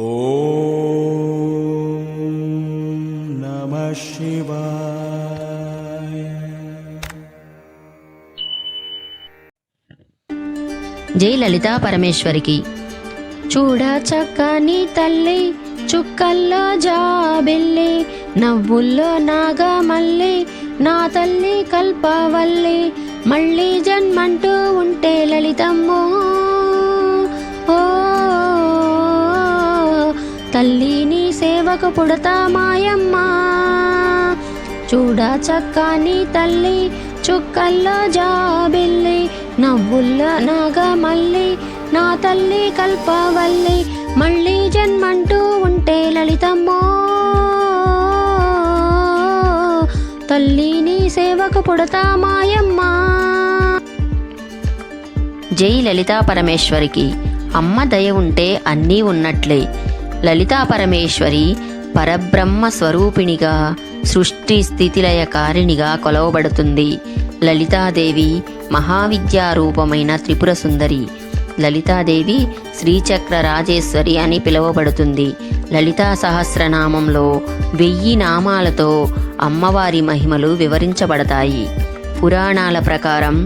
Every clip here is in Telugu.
ఓం నమః శివాయ. జై లలితా పరమేశ్వరికి. చూడ చక్కని తల్లి చుక్కల్లో జాబిల్లి, నవ్వుల్లో నాగమల్లి, నా తల్లి కల్పవల్లి, మళ్ళీ జన్మంటూ ఉంటే లలితమ్మో. ఓ తల్లి నీ సేవకు పుడతా మాయమ్మ. చూడ చక్కని తల్లి చుక్కల్లో జాబిల్లి, నవ్వుల్లో నాగమల్లి, నా తల్లి కల్పవల్లి, మళ్ళీ జన్మంటూ ఉంటే లలితమ్మో. తల్లి నీ సేవకు పుడతా మాయమ్మ. జై లలితా పరమేశ్వరికి. అమ్మ దయ ఉంటే అన్నీ ఉన్నట్లే. లలితా పరమేశ్వరి పరబ్రహ్మ స్వరూపిణిగా, సృష్టి స్థితిలయకారిణిగా కొలవబడుతుంది. లలితాదేవి మహావిద్యారూపమైన త్రిపుర సుందరి. లలితాదేవి శ్రీచక్ర రాజేశ్వరి అని పిలువబడుతుంది. లలితా సహస్రనామంలో 1000 నామాలతో అమ్మవారి మహిమలు వివరించబడతాయి. పురాణాల ప్రకారం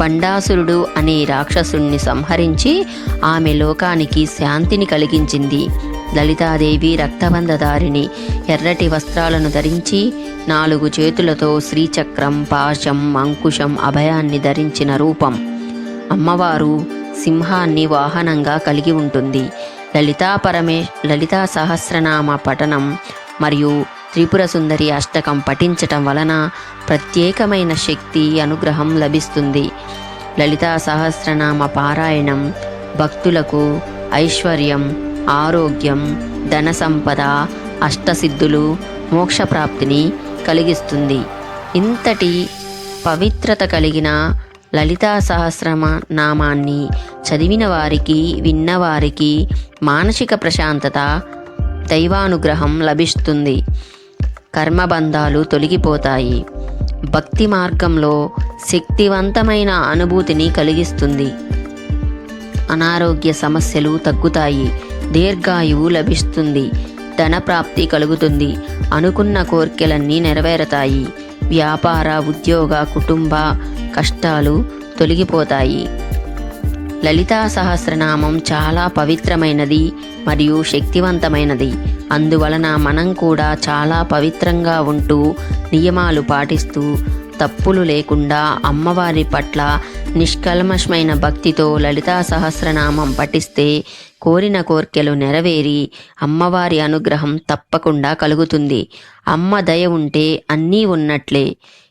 బండాసురుడు అనే రాక్షసుణ్ణి సంహరించి ఆమె లోకానికి శాంతిని కలిగించింది. లలితాదేవి రక్తబంధధారిణి, ఎర్రటి వస్త్రాలను ధరించి 4 చేతులతో శ్రీచక్రం, పాశం, అంకుశం, అభయాన్ని ధరించిన రూపం. అమ్మవారు సింహాన్ని వాహనంగా కలిగి ఉంటుంది. లలితా సహస్రనామ పఠనం మరియు త్రిపుర సుందరి అష్టకం పఠించటం వలన ప్రత్యేకమైన శక్తి, అనుగ్రహం లభిస్తుంది. లలితా సహస్రనామ పారాయణం భక్తులకు ఐశ్వర్యం, ఆరోగ్యం, ధన సంపద, అష్టసిద్ధులు, మోక్షప్రాప్తిని కలిగిస్తుంది. ఇంతటి పవిత్రత కలిగిన లలితా సహస్రనామాన్ని చదివిన వారికి, విన్నవారికి మానసిక ప్రశాంతత, దైవానుగ్రహం లభిస్తుంది. కర్మబంధాలు తొలగిపోతాయి. భక్తి మార్గంలో శక్తివంతమైన అనుభూతిని కలిగిస్తుంది. అనారోగ్య సమస్యలు తగ్గుతాయి. దీర్ఘాయువు లభిస్తుంది. ధనప్రాప్తి కలుగుతుంది. అనుకున్న కోర్కెలన్నీ నెరవేరుతాయి. వ్యాపార, ఉద్యోగ, కుటుంబ కష్టాలు తొలగిపోతాయి. లలితా సహస్రనామం చాలా పవిత్రమైనది మరియు శక్తివంతమైనది. అందువలన మనం కూడా చాలా పవిత్రంగా ఉంటూ, నియమాలు పాటిస్తూ, తప్పులు లేకుండా అమ్మవారి పట్ల నిష్కల్మషమైన భక్తితో లలితా సహస్రనామం పఠిస్తే కోరిన కోర్కెలు నెరవేరి అమ్మవారి అనుగ్రహం తప్పకుండా కలుగుతుంది. అమ్మ దయ ఉంటే అన్నీ ఉన్నట్లే.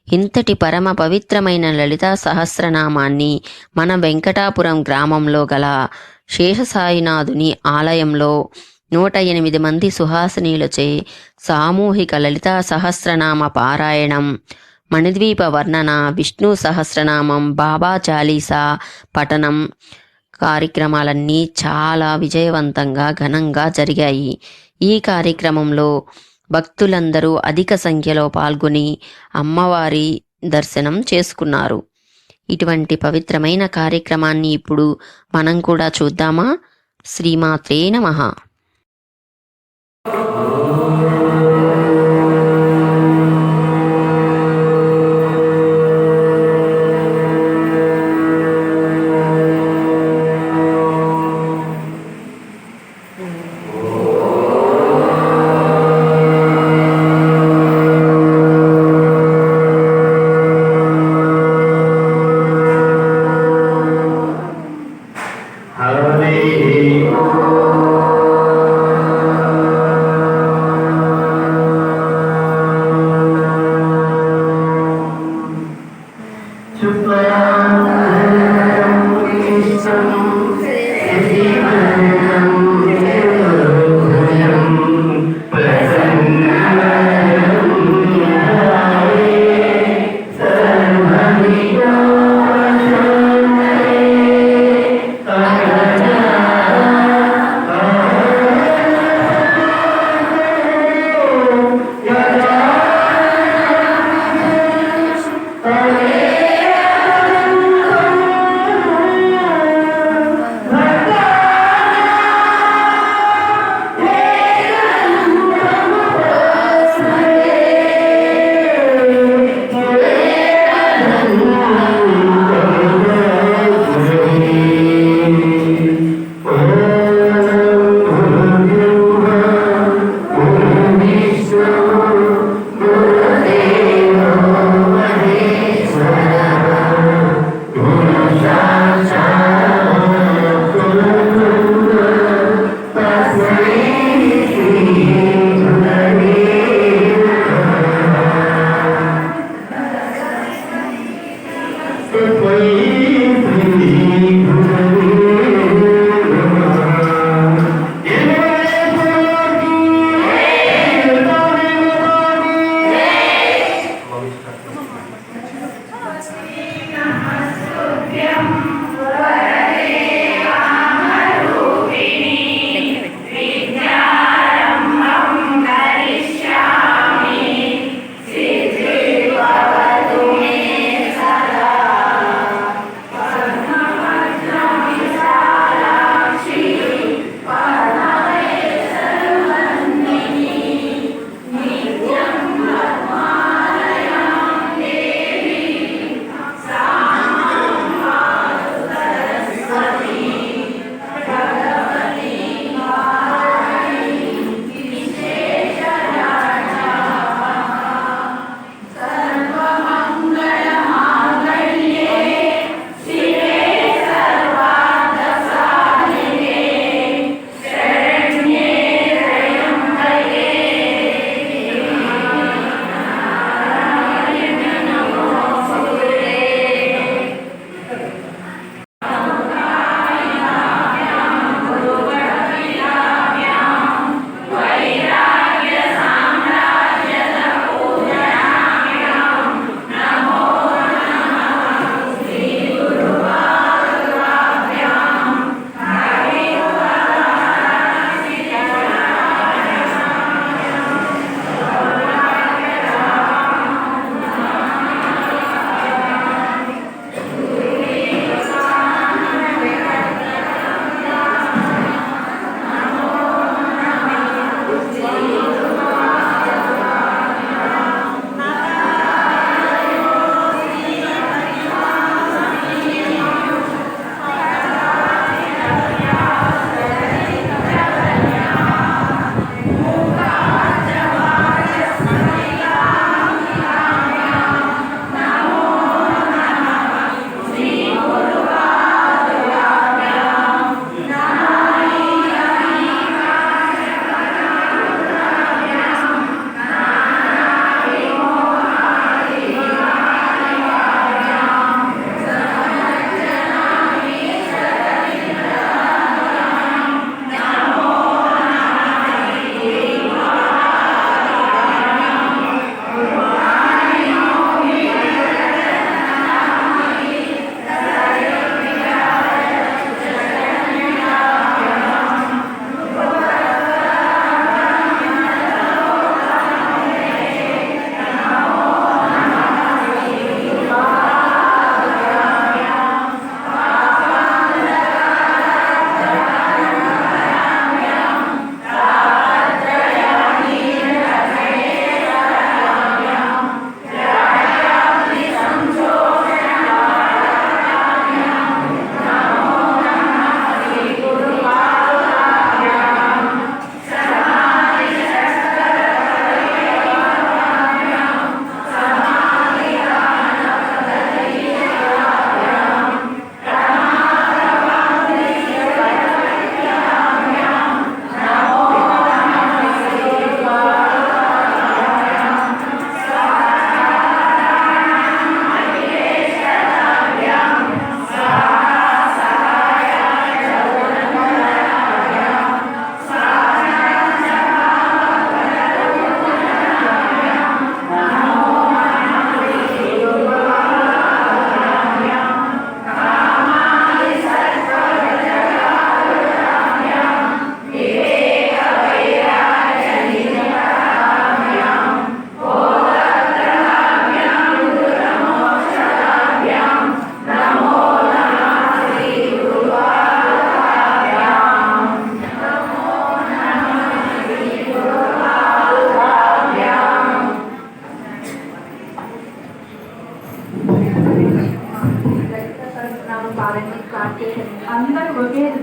ఇంతటి పరమ పవిత్రమైన లలితా సహస్రనామాన్ని మన వెంకటాపురం గ్రామంలో గల శేషసాయినాథుని ఆలయంలో 108 మంది సుహాసినీలచే సామూహిక లలితా సహస్రనామ పారాయణం, మణిద్వీప వర్ణన, విష్ణు సహస్రనామం, బాబా చాలీసా పఠనం కార్యక్రమాలన్నీ చాలా విజయవంతంగా ఘనంగా జరిగాయి. ఈ కార్యక్రమంలో భక్తులందరూ అధిక సంఖ్యలో పాల్గొని అమ్మవారి దర్శనం చేసుకున్నారు. ఇటువంటి పవిత్రమైన కార్యక్రమాన్ని ఇప్పుడు మనం కూడా చూద్దామా? శ్రీమాత్రే నమః.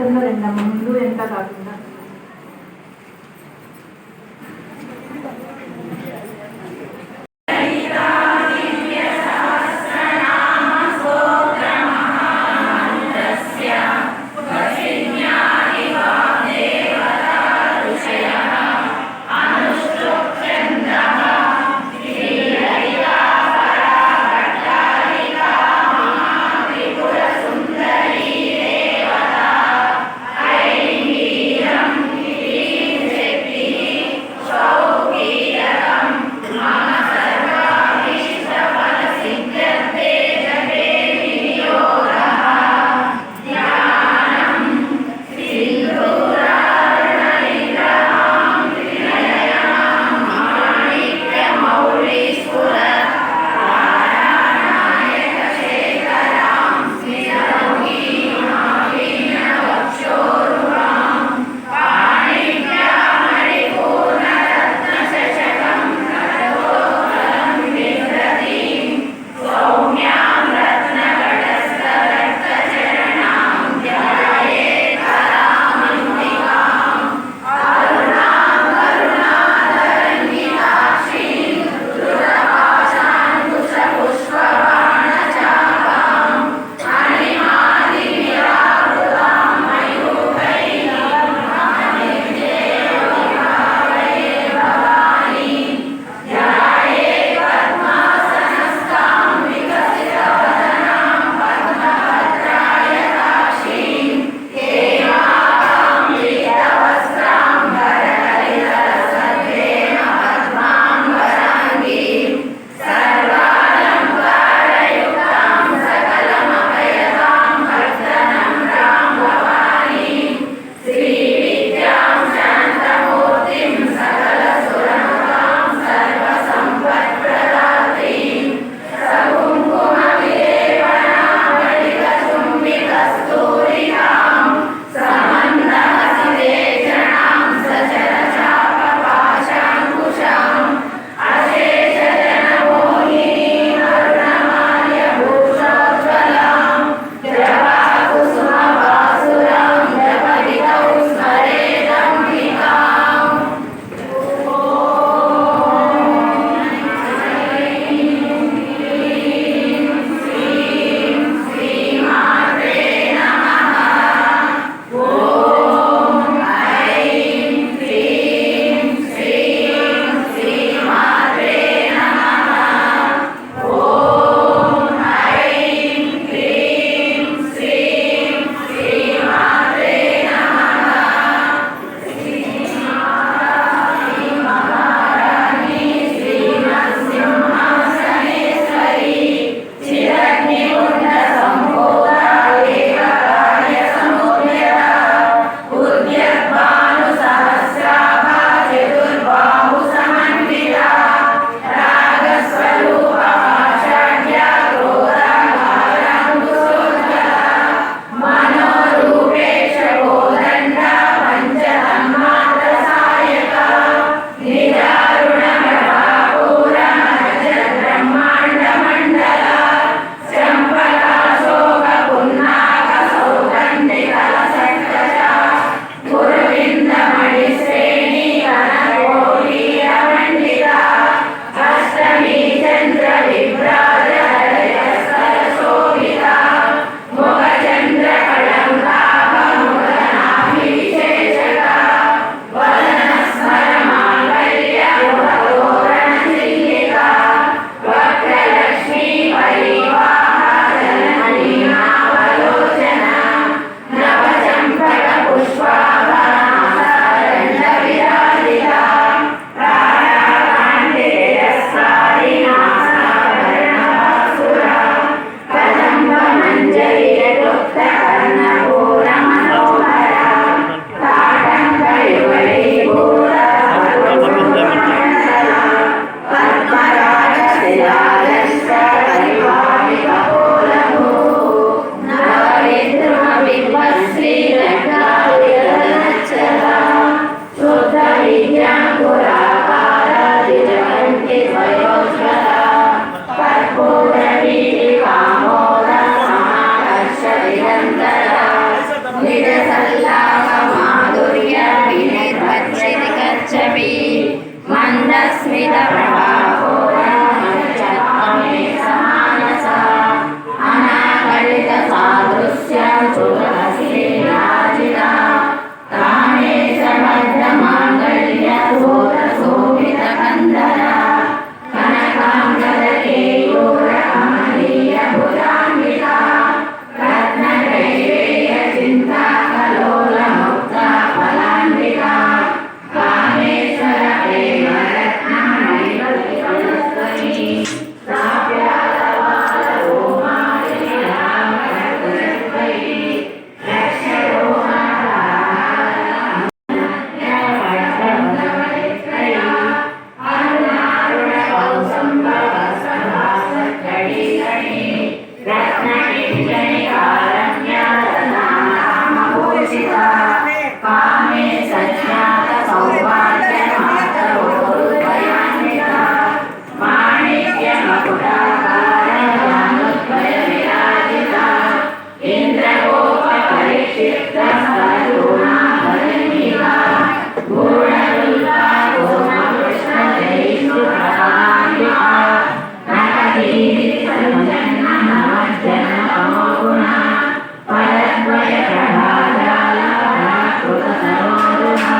కాకుండా రెండమ్మ, ముందు వెనక కాకుండా. कामे सज्ञात सौभाग्य मातरोरुभयान्विता माणिक्य मकुटाकार भानुद्वय विराजिता इंद्रगोप परिक्षिप्त स्तरूणाभरणीका पूर्णरूपा गोमकृष्ण जयिषु प्रभान्विता नटदीप्ति सञ्जन्म नमज्जन्म तमोगुणा परद्वय प्रभाजाला प्राकृत सरोरुहा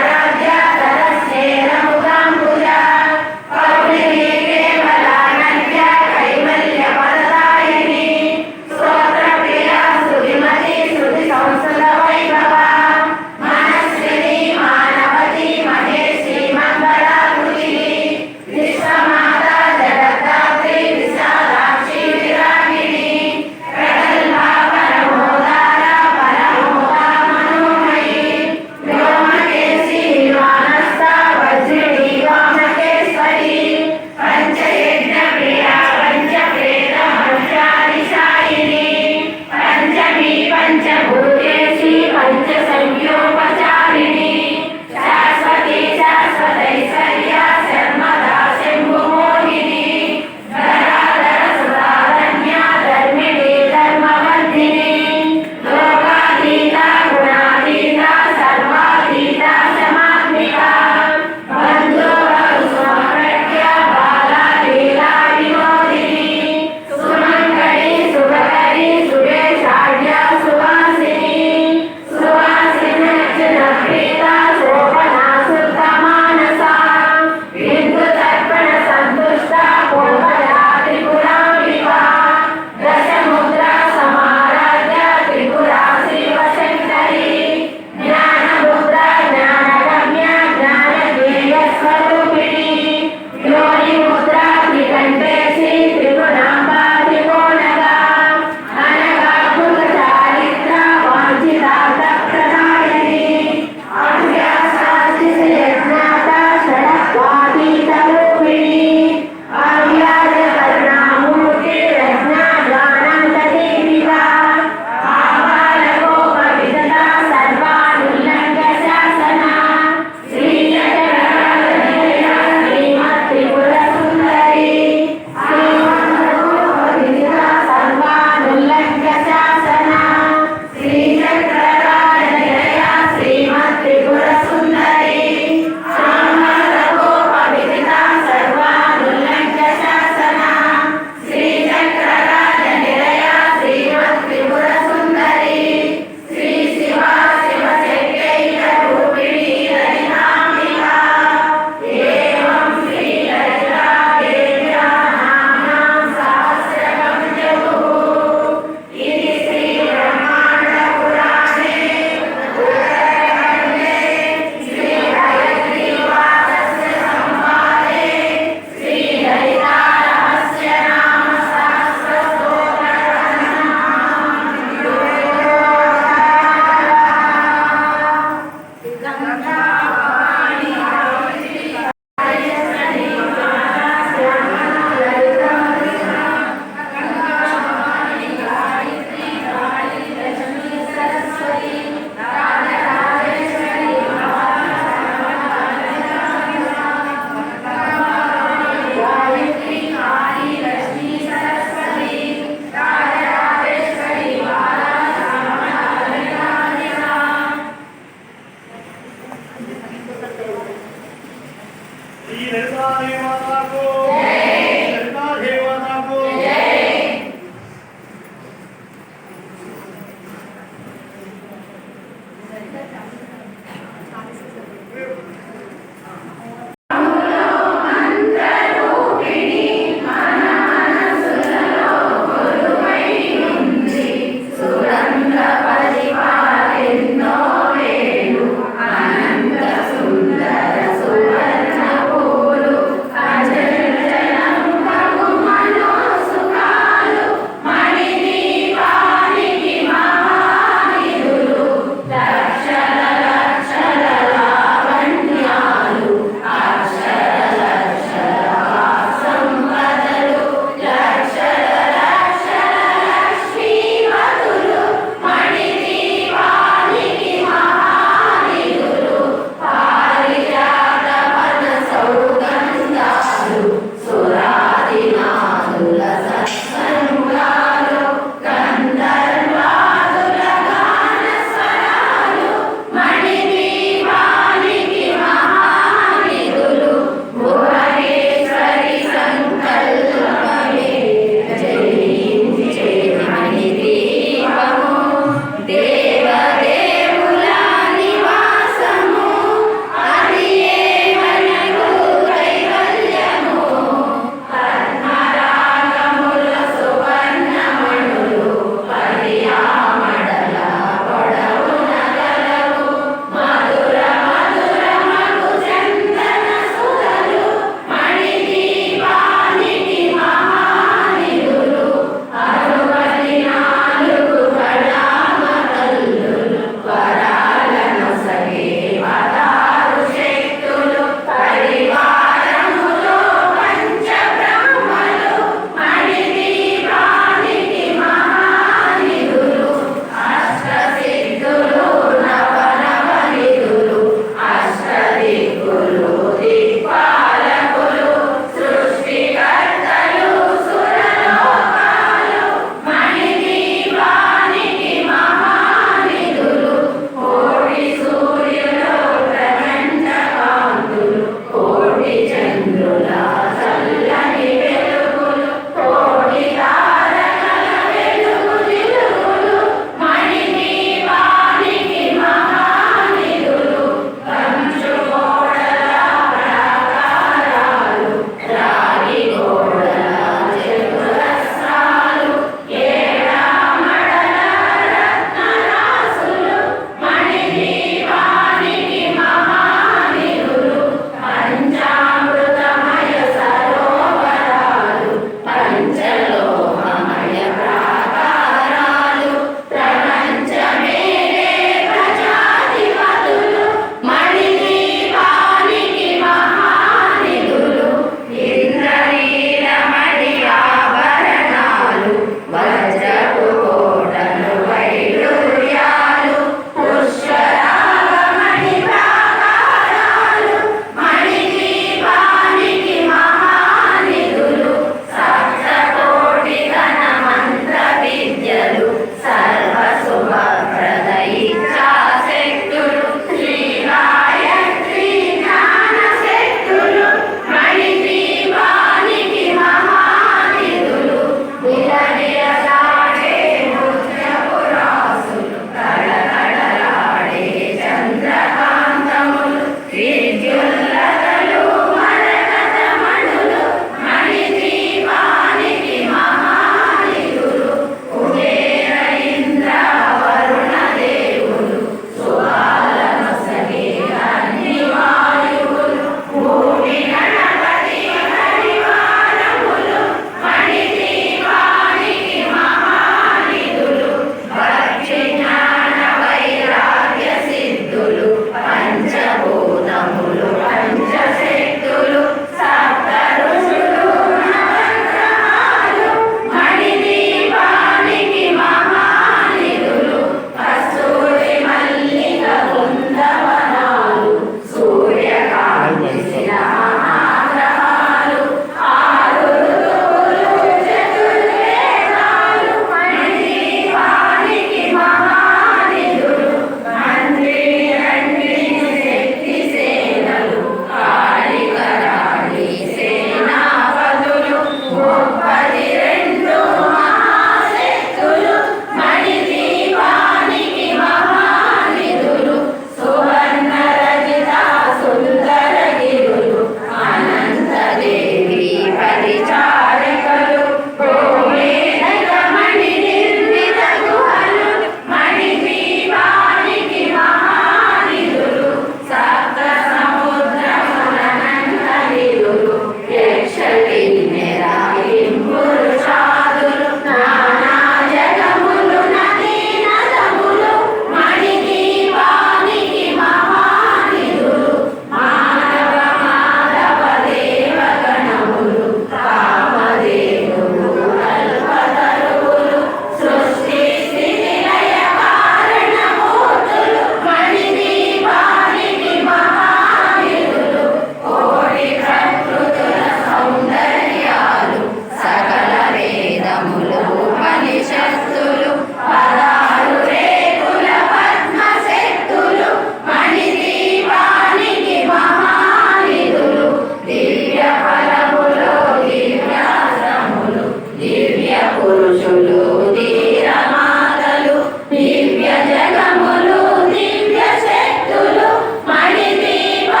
ఋషులు ధీరమాతలు దివ్య జగములు దివ్య శక్తులు మణిదీపానికి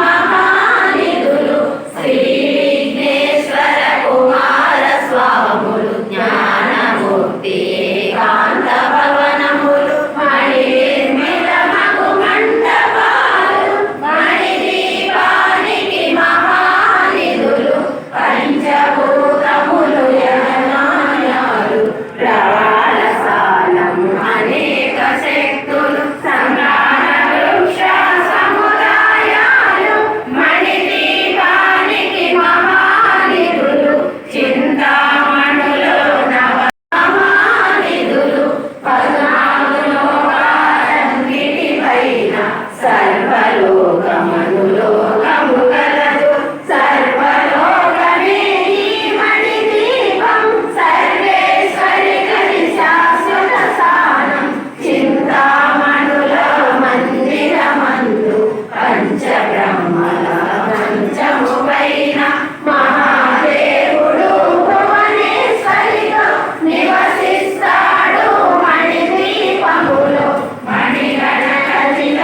మహానిధులు శ్రీ విఘ్నేశ్వర కుమార స్వాములు జ్ఞానమూర్తి ఏకాంత భవనములు మణి నిర్మిత మగు మండపాలు మణిదీపానికి మహానిధులు పంచభూతములు యజమాన్యాలు ప్రవాళసాలం అనేక శక్తులు సంగాన వృక్ష సముదాయాలు మణిదీపానికి మహానిధులు చింతామణులు నవ మహానిధులు పద్నాలుగు లోకాలన్నిటిపైన సర్వలోకమనులోకము గలదు సర్వలోకమే ఈ మణిదీపం సర్వేశ్వరి గది శాశ్వత స్థానం చింతామణుల మందిరమందు పంచబ్రహ్మల పంచము పైన మహాదేవుడు భువనేశ్వరిగా నివసిస్తాడు మణిదీపములో మణిగణ ఖచ్చిత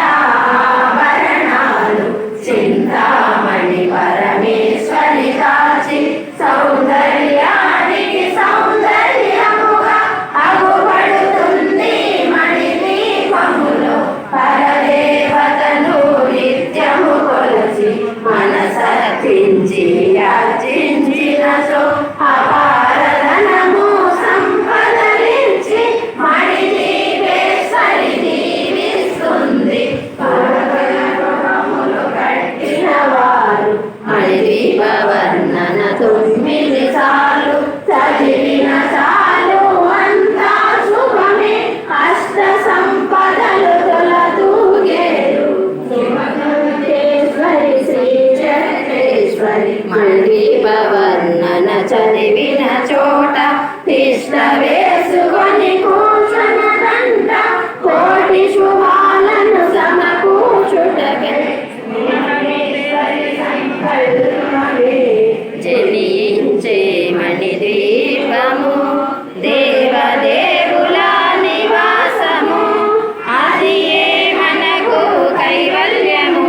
ఆభరణాలు చింతామణి పరమేశ్వరి కాచి సౌందర్యానికి సౌందర్యముగా అగుపడుతుంది మణిదీపములో పరదేవతను నిత్యము కొలచి మనసర్పించి అర్చించినచో అపారధనము సంపదలిచ్చి మణిదీపేశ్వరి దీవిస్తుంది పరపరములు కట్టిన వారు మణిదీప వర్ణన 9 సార్లు చదివిన చాలు అంతా శుభమే అష్ట సంపదలు తొలతూగేరు శ్రీ చక్రేశ్వరి మణిదీప వర్ణన చదివిన చోట తిష్ట వేసుకొని కూర్చున్నదంట కోటి శుభాలను సమకూర్చుటకే జనించే మణిదీపము దేవదేవుల నివాసము అది ఏ మనకు కైవల్యము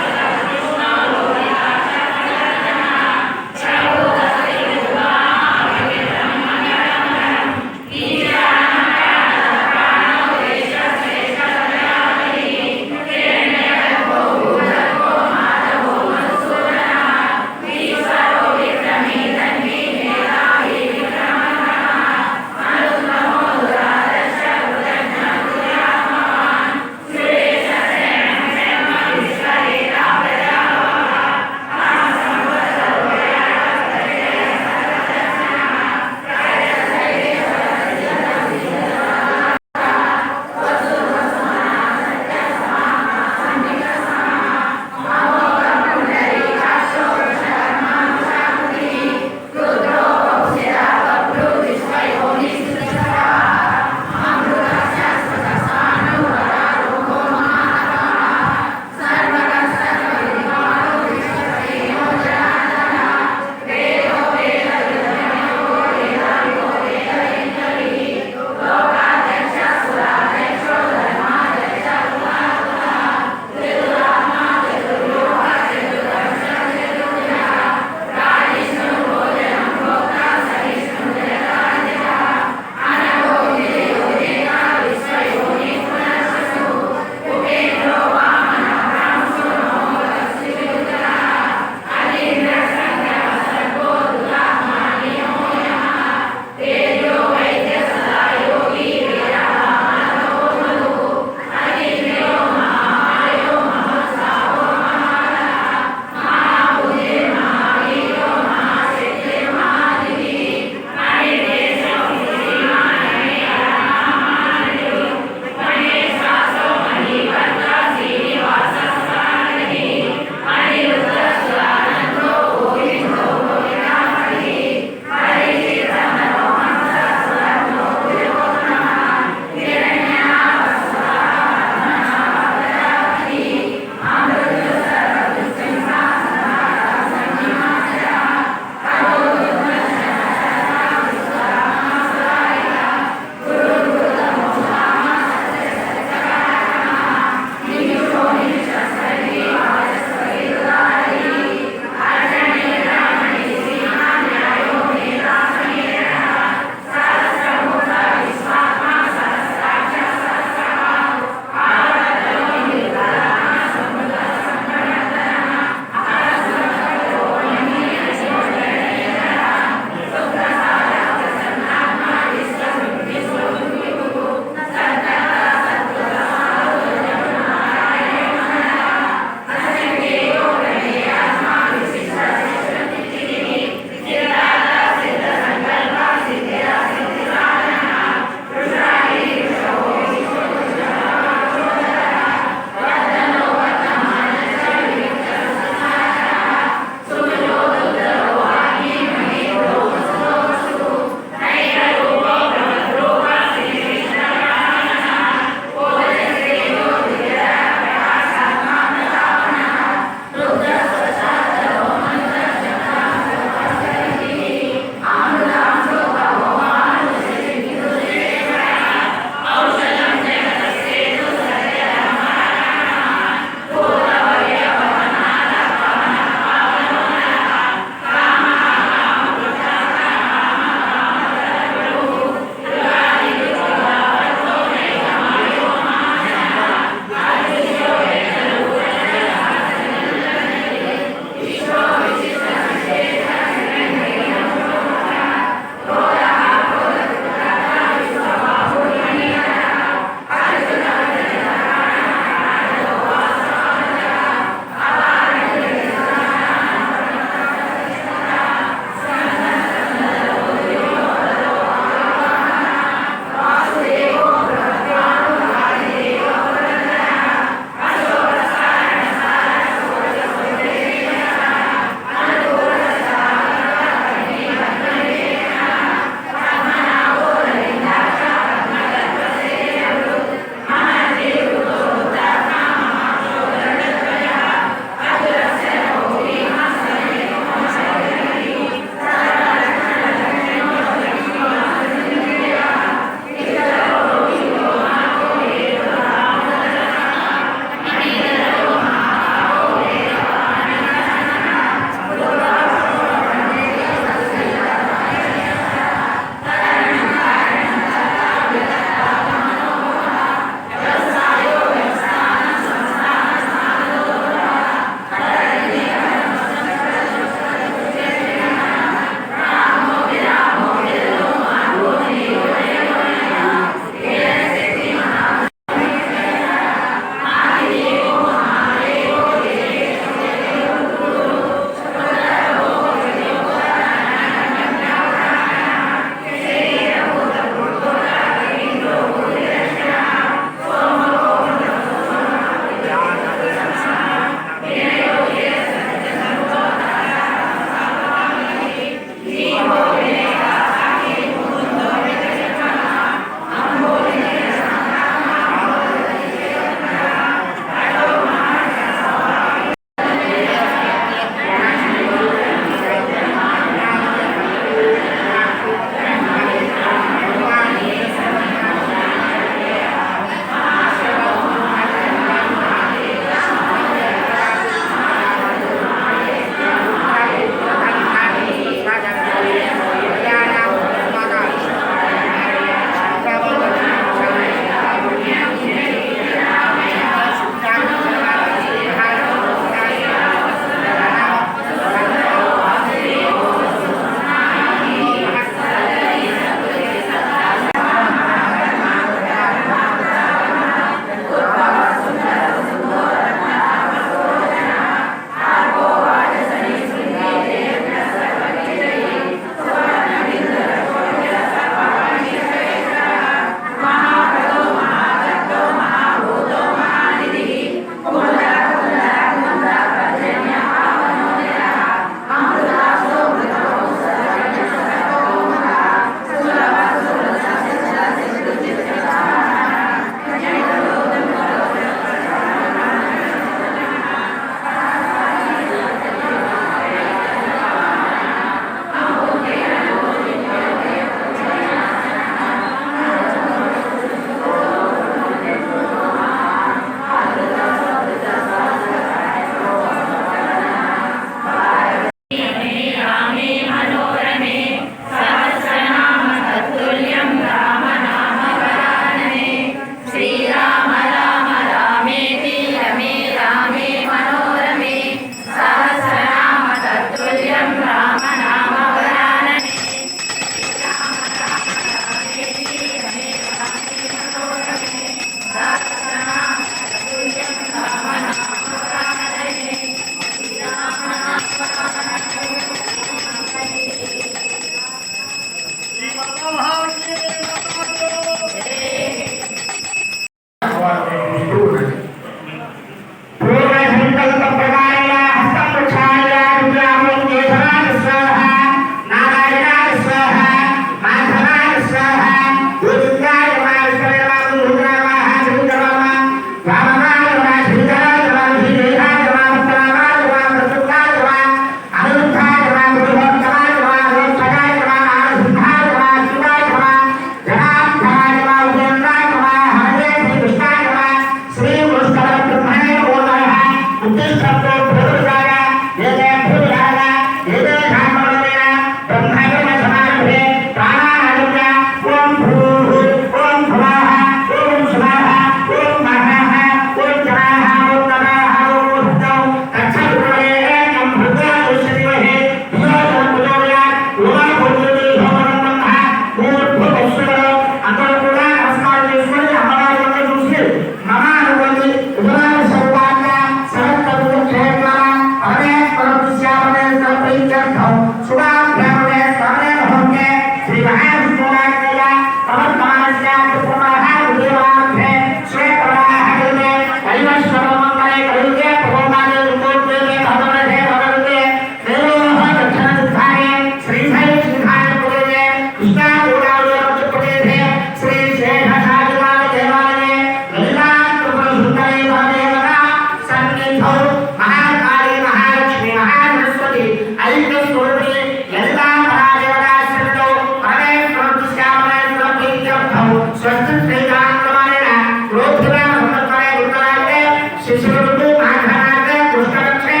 శిశురుడు మాఘనాథ కృష్ణపక్షే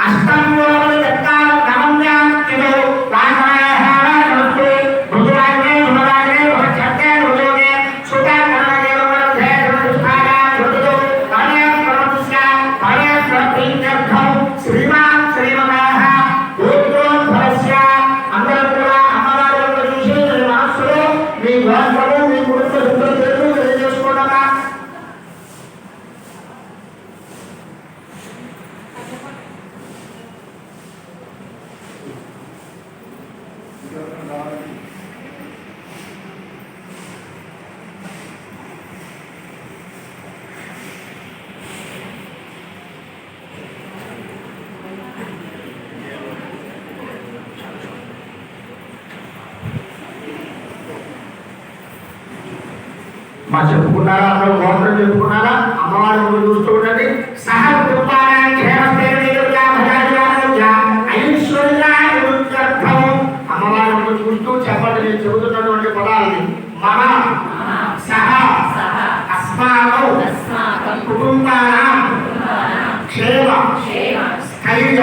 అష్టంలోని దత్తాలు నవమ్యాం కిలో వాసనాయాః నమస్తే మృదువాగ్నే మృదువాగ్నే భవచ్చత్తే మృదుగే సుతా కర్మగే వరధే ధృష్టాగా ధృతుడు తనే ప్రవృత్స్య తనే ప్రవృత్తిర్ధం శ్రీమాన్ శ్రీమతాః గోత్రోద్భవస్య అందరూ కూడా అమ్మవారి యొక్క చూసి మీ మనస్సులో మీ గోత్రము మీ కుటుంబ సభ్యులు తెలియజేసుకోవడమా మా చెప్పుకున్నారా అందరూ గోత్రం చెప్పుకున్నారా అమ్మవారి ముందు చూస్తూ ఉండండి సహ కుటుంబాన్ని క్షేమస్థైర్యంగా భజాజారోగ్య ఐశ్వర్యాభివృద్ధ్యర్థం అమ్మవారి ముందు చూస్తూ చెప్పండి నేను చెబుతున్నటువంటి పదాలని మమ సహ అస్మాకం కుటుంబానాం క్షేమ స్థైర్య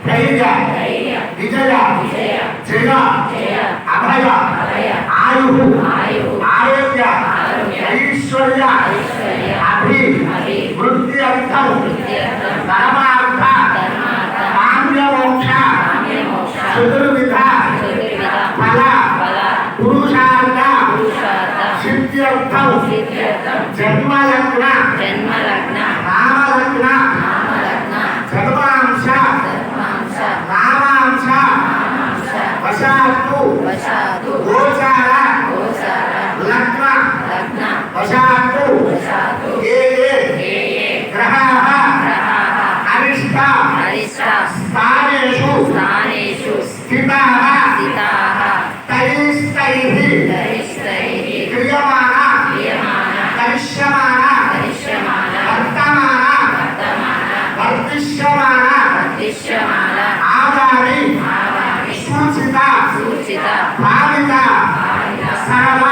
ధైర్య విజయ జయ అభయ ఆయు ఆరోగ్య ఐశ్వర్య అభివృద్ధి అర్థం ధర్మార్థ కామ్య మోక్ష చతుర్విధ ఫల పురుషార్థ సిద్ధ్యర్థం జన్మలగ్న రామలగ్న జన్మాంశ రామాంశ వశాత్తు గోచార లగ్న వశాత్తు ఏ గ్రహాః అరిష్ట స్థానేషు స్థితాః తైస్తైః క్రియమాణ కరిష్యమాణ వర్తమాన వర్తిష్యమాణ ఆగామి సూచిత భావిత సరళ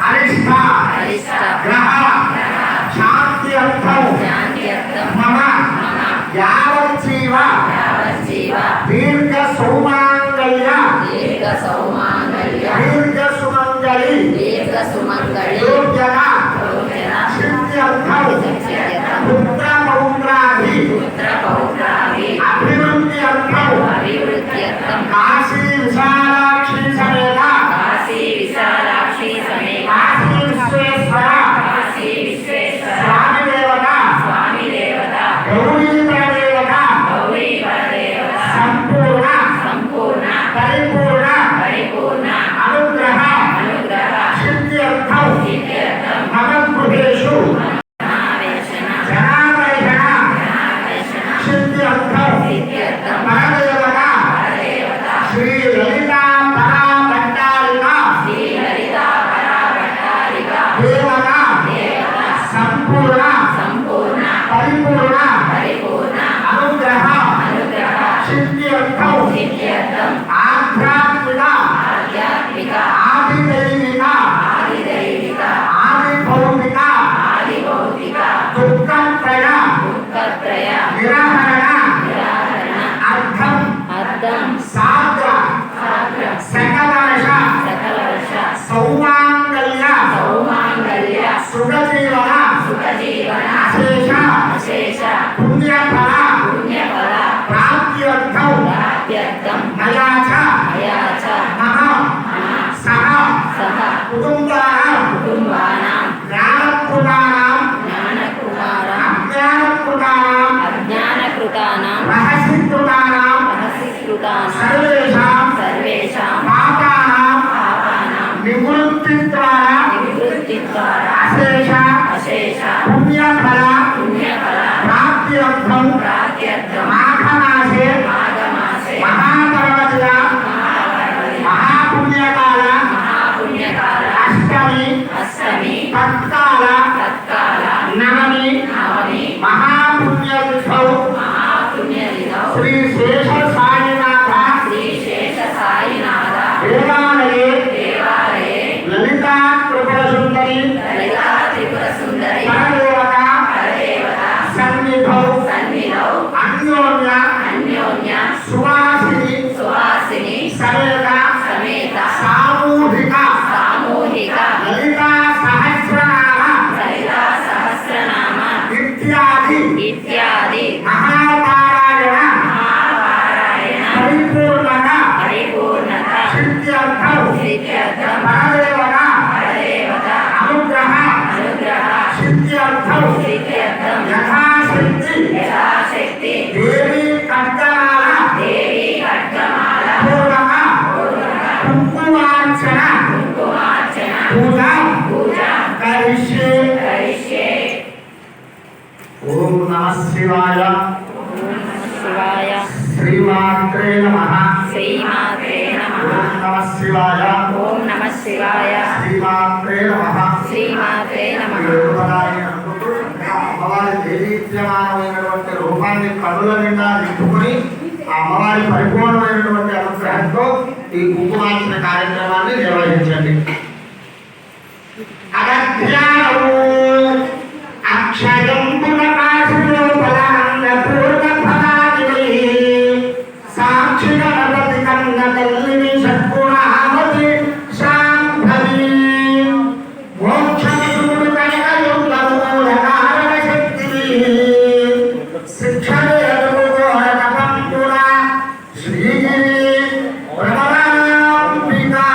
అరిష్ట గ్రహ శాంతి అర్థం మమ యావజ్జీవ దీర్ఘ సౌమాంగళ్య దీర్ఘ సుమంగళి యోగ్యత సిద్ధి అర్థం పుత్ర పౌత్రాది అభివృద్ధి అర్థం కాశీ విశాలాక్షి సమేత కాశీ విశ్వేశ్వర స్వామి దేవత గౌరీ ప్రదేవత సంపూర్ణ పరిపూర్ణ అనుగ్రహ సిద్ధి అర్థం మమ గృహేషు జనాదర్శన సిద్ధి అర్థం పరదేవత శ్రీ లలితా పరా భట్టారిక దేవత సంపూర్ణ పరిపూర్ణ అనుగ్రహ సిద్ధి అర్థం ఆధ్యాత్మిక ఆదిదైవిక ఆదిభౌతిక దుఃఖత్రయ నిరాహరణ అర్థం సాధ్ర సకలవశ సౌమాంగళ్య సుఖజీవన అశేష పుణ్యఫల ప్రాప్త్యర్థం మయా చ మమ సహ కుటుంబానాం అజ్ఞానకృతానాం రహస్యకృతానాం సర్వేషాం పాపానాం నివృత్తి ద్వారా అశేష పుణ్యఫల ప్రాప్త్యర్థం మాఘమాసే మహాపర్వదిన మహాపుణ్యకాల అష్టమి తత్కాల నవమి మహాపుణ్యతిథౌ శ్రీ శేష సాయినాథ దేవాలయే లలితా త్రిపుర సుందరి పరదేవత ఇత్యాది మహాపారాయణ మహాపారాయణ పరిపూర్ణత పరిపూర్ణత సిద్ధ్యర్థం సిద్ధ్యర్థం పరదేవత పరదేవత అనుగ్రహ అనుగ్రహ సిద్ధ్యర్థం సిద్ధ్యర్థం యథాశక్తి యథాశక్తి దేవి కర్తమాల దేవి ఖడ్గమాల పూర్ణమ కుంకుమార్చన కుంకుమార్చన పూజ పూజ కరిష్యే. కరిష్యే. ఓం నమః శివాయ. శివాయ శ్రీమాత్రే నమః. శ్రీమాత్రే నమః. ఓం నమః శివాయ. ఓం నమః శివాయ. శ్రీమాత్రే నమః. శ్రీమాత్రే నమః. యోగదాయిని అనుకుంటూ అమ్మవారి దేదీప్యమానమైనటువంటి రూపాన్ని కనుల నిండా నింపుకొని ఆ అమ్మవారి పరిపూర్ణమైనటువంటి అనుగ్రహంతో ఈ కుంకుమార్చన కార్యక్రమాన్ని నిర్వహించండి. అక్షయం సాక్షి గణపతి కన్న తల్లిని సద్గుణావతి శాంభవి మోక్షముడు కనకయుగముల కారణ శక్తి శిక్షణేరుగోరకపంపుర శ్రీగిరి భ్రమరాంబికా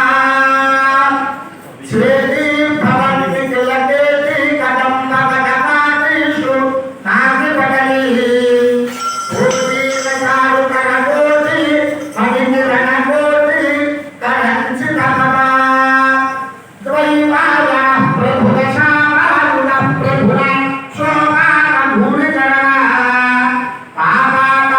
శ్రీగి భవంతి తిలకేతి కదంబ కటకాటీషు నాగిపటలి పూర్వీకసారు కరకోటి మణికిరణకోటి కరంచి తమరా ద్వైవాయ ప్రభుల శామారుణ ప్రభుల శోకాన భూమికరణ పాపాన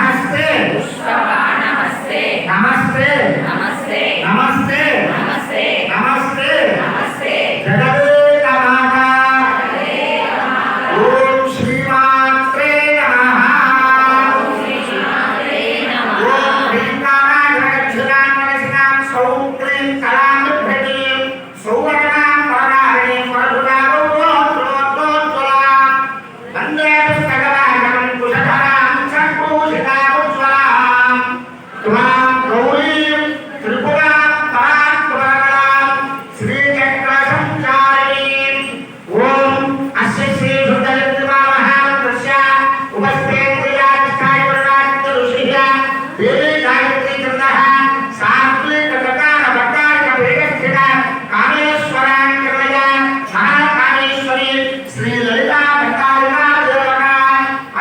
హస్తే పుష్పబాణహస్తే. నమస్తే నమస్తే నమస్తే నమస్తే నమస్తే నమస్తే. జగదేక మాతా. ఓం శ్రీమాత్రే నమః. శ్రీమాత్రే నమః. ఓం హ్రీంకారాయ జగజ్జనాం మనసినాం సౌం క్లీం కళామిత్రకీం సౌవర్ణాం వరదాహరీం వరదురారోగ్యోజ్వలాం వందే పుస్తకవాహనం కుశధరాం సంభూషితాముజ్వలాం త్వాం గౌరీం త్రిపురాం పరాత్పరాం శ్రీచక్రసంచారిణీం. ఓం అస్య శ్రీ హృదయద్విమామహామంత్రస్య ఉపస్థేంద్రియాధిష్టాయ వరదాత్య ఋషిః దేవీ గాయత్రీ చందః సాత్వికతకార భక్తారిక వేగస్థిత కామేశ్వరాంకరయ మహాకామేశ్వరి శ్రీ లలితా భక్తారికా దేవత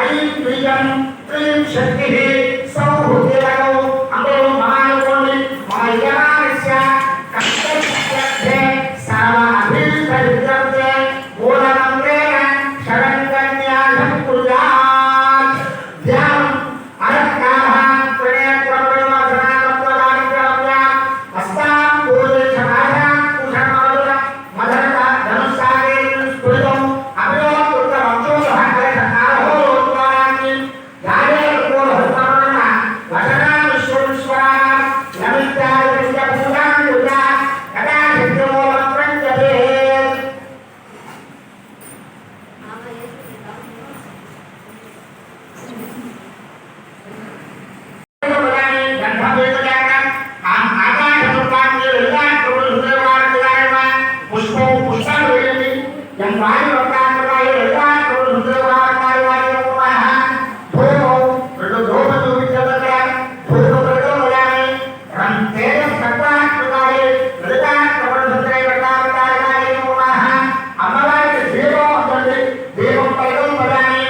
ఐం ప్రియం ప్రీం శక్తిః సౌః దేవతౌ అందరూ మహానుకోండి. మా యజమానస్య కర్తవ్యర్థే సర్వ అభీష్టవిద్యర్థే మూలమంత్రేణ శరణ్యన్యాసం కుర్యాత్. ధ్యానం అరకాః త్రినేత్రపరివర్తనాత్మదానిత్యవ్య హస్తాం పూజే సమాజాం కుశమరుల మదరక ధనుస్సారేణ స్ఫురితం అభియోగృత వంశోధః కలశకారోద్వారాన్ని యారే కోహస్తమన వచనా విశ్వేశ్వరాः నమిత్యాయ విద్య పూజాం పూజా కథా శక్తిమూలం ప్రత్యభేత్. అమ్మవారికి దీపం ఉంటుంది. దీపం పైన పదాన్ని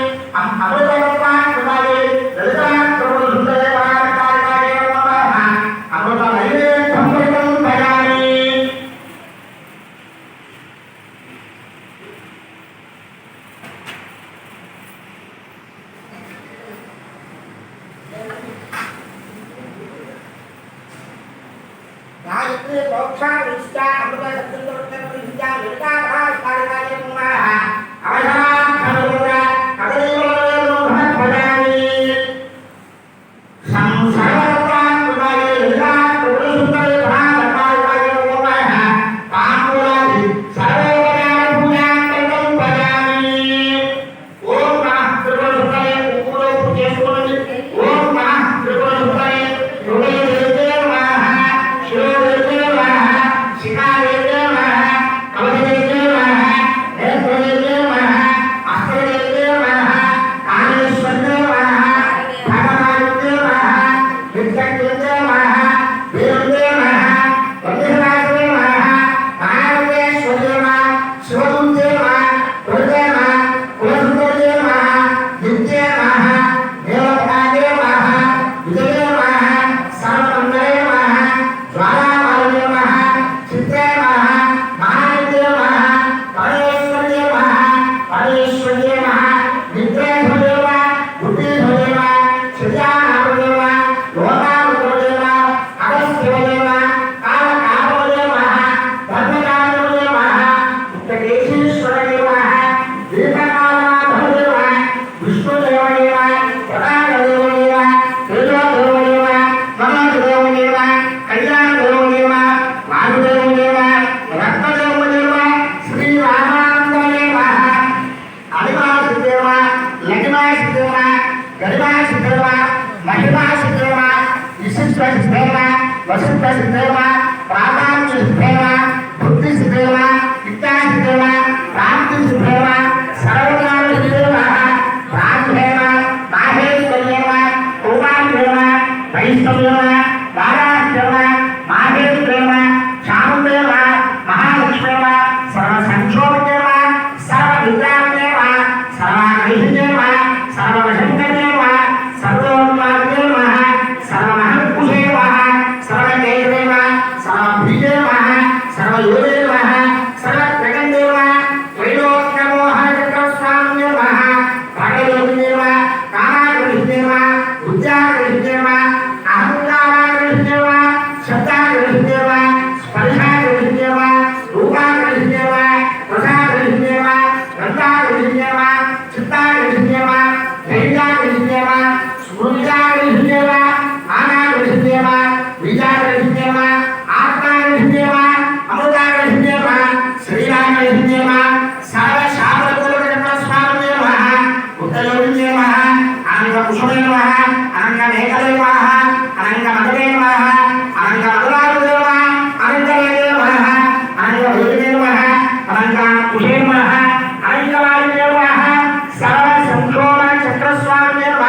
శిఖాదేవి नमः नित्येषु देव बुद्धिषु देव श्रियानामु देव लोकावतु देव अगस्त्यो देव कालकालो देव धर्मकालो देव उत्तरेश्वर देव दीर्घकालनाथो देव विष्णुदेव देव प्रदानदेव देव तेजोदेव देव मनोदेव देव कल्याणदेव देव वायुदेव देव रत्नदेव देव श्रीरामानंद देव आदिवासी देव लक्ष्मासी देव गरिमासी देव महिमासी देव विशिष्टासी देव वसिष्ठासी देव प्रामाण्यसी देव बुद्धिसी देव विद्यासी देव प्राप्तिसी देव सर्वज्ञानसी देव रामदेव माहेश्वर देव उमादेव वैष्णवदेव वारादेव माहेश्वरदेव श्यामदेव महालक्ष्मीदेव सर्वसंक्षोभदेव सर्वविद्यादेव सर्वाग्रहीदेव सर्ववशङ्करदेव सर्वोन्मादेव सर्वमहङ्कुशेव सर्वजयदेव सर्वभीदेव सर्वयोदेव सर्वजगन्देव त्रैलोक्यमोहनचक्रस्वामिदेव भागयोगिदेव कामाग्रहीदेव बुद्ध्याग्रहीदेव अहङ्काराग्रहीदेव शब्दाग्रहीदेव स्पर्शाग्रहीदेव रूपाग्रहीदेव रसाग्रहीदेव गन्धाग्रहीदेव चित्ताग्रहीदेव धैर्याग्रहीदेव स्मृत्याग्रहीदेव मानाग्रहीदेव बीजाग्रहीदेव आत्माग्रहीदेव अमृताग्रहीदेव श्रीराग्रहीदेव सर्वशास्त्रगुरुचक्रस्वामिदेव बुद्धयोगिदेव अनन्तकुशुमेव अनन्तमेकदेव अनन्तमददेव अनन्तमदलादेव अनन्तदेव अनन्तभूदेव अनन्तकुशेव अनन्तवायुदेव सर्वसंक्षोभचक्रस्वामिदेव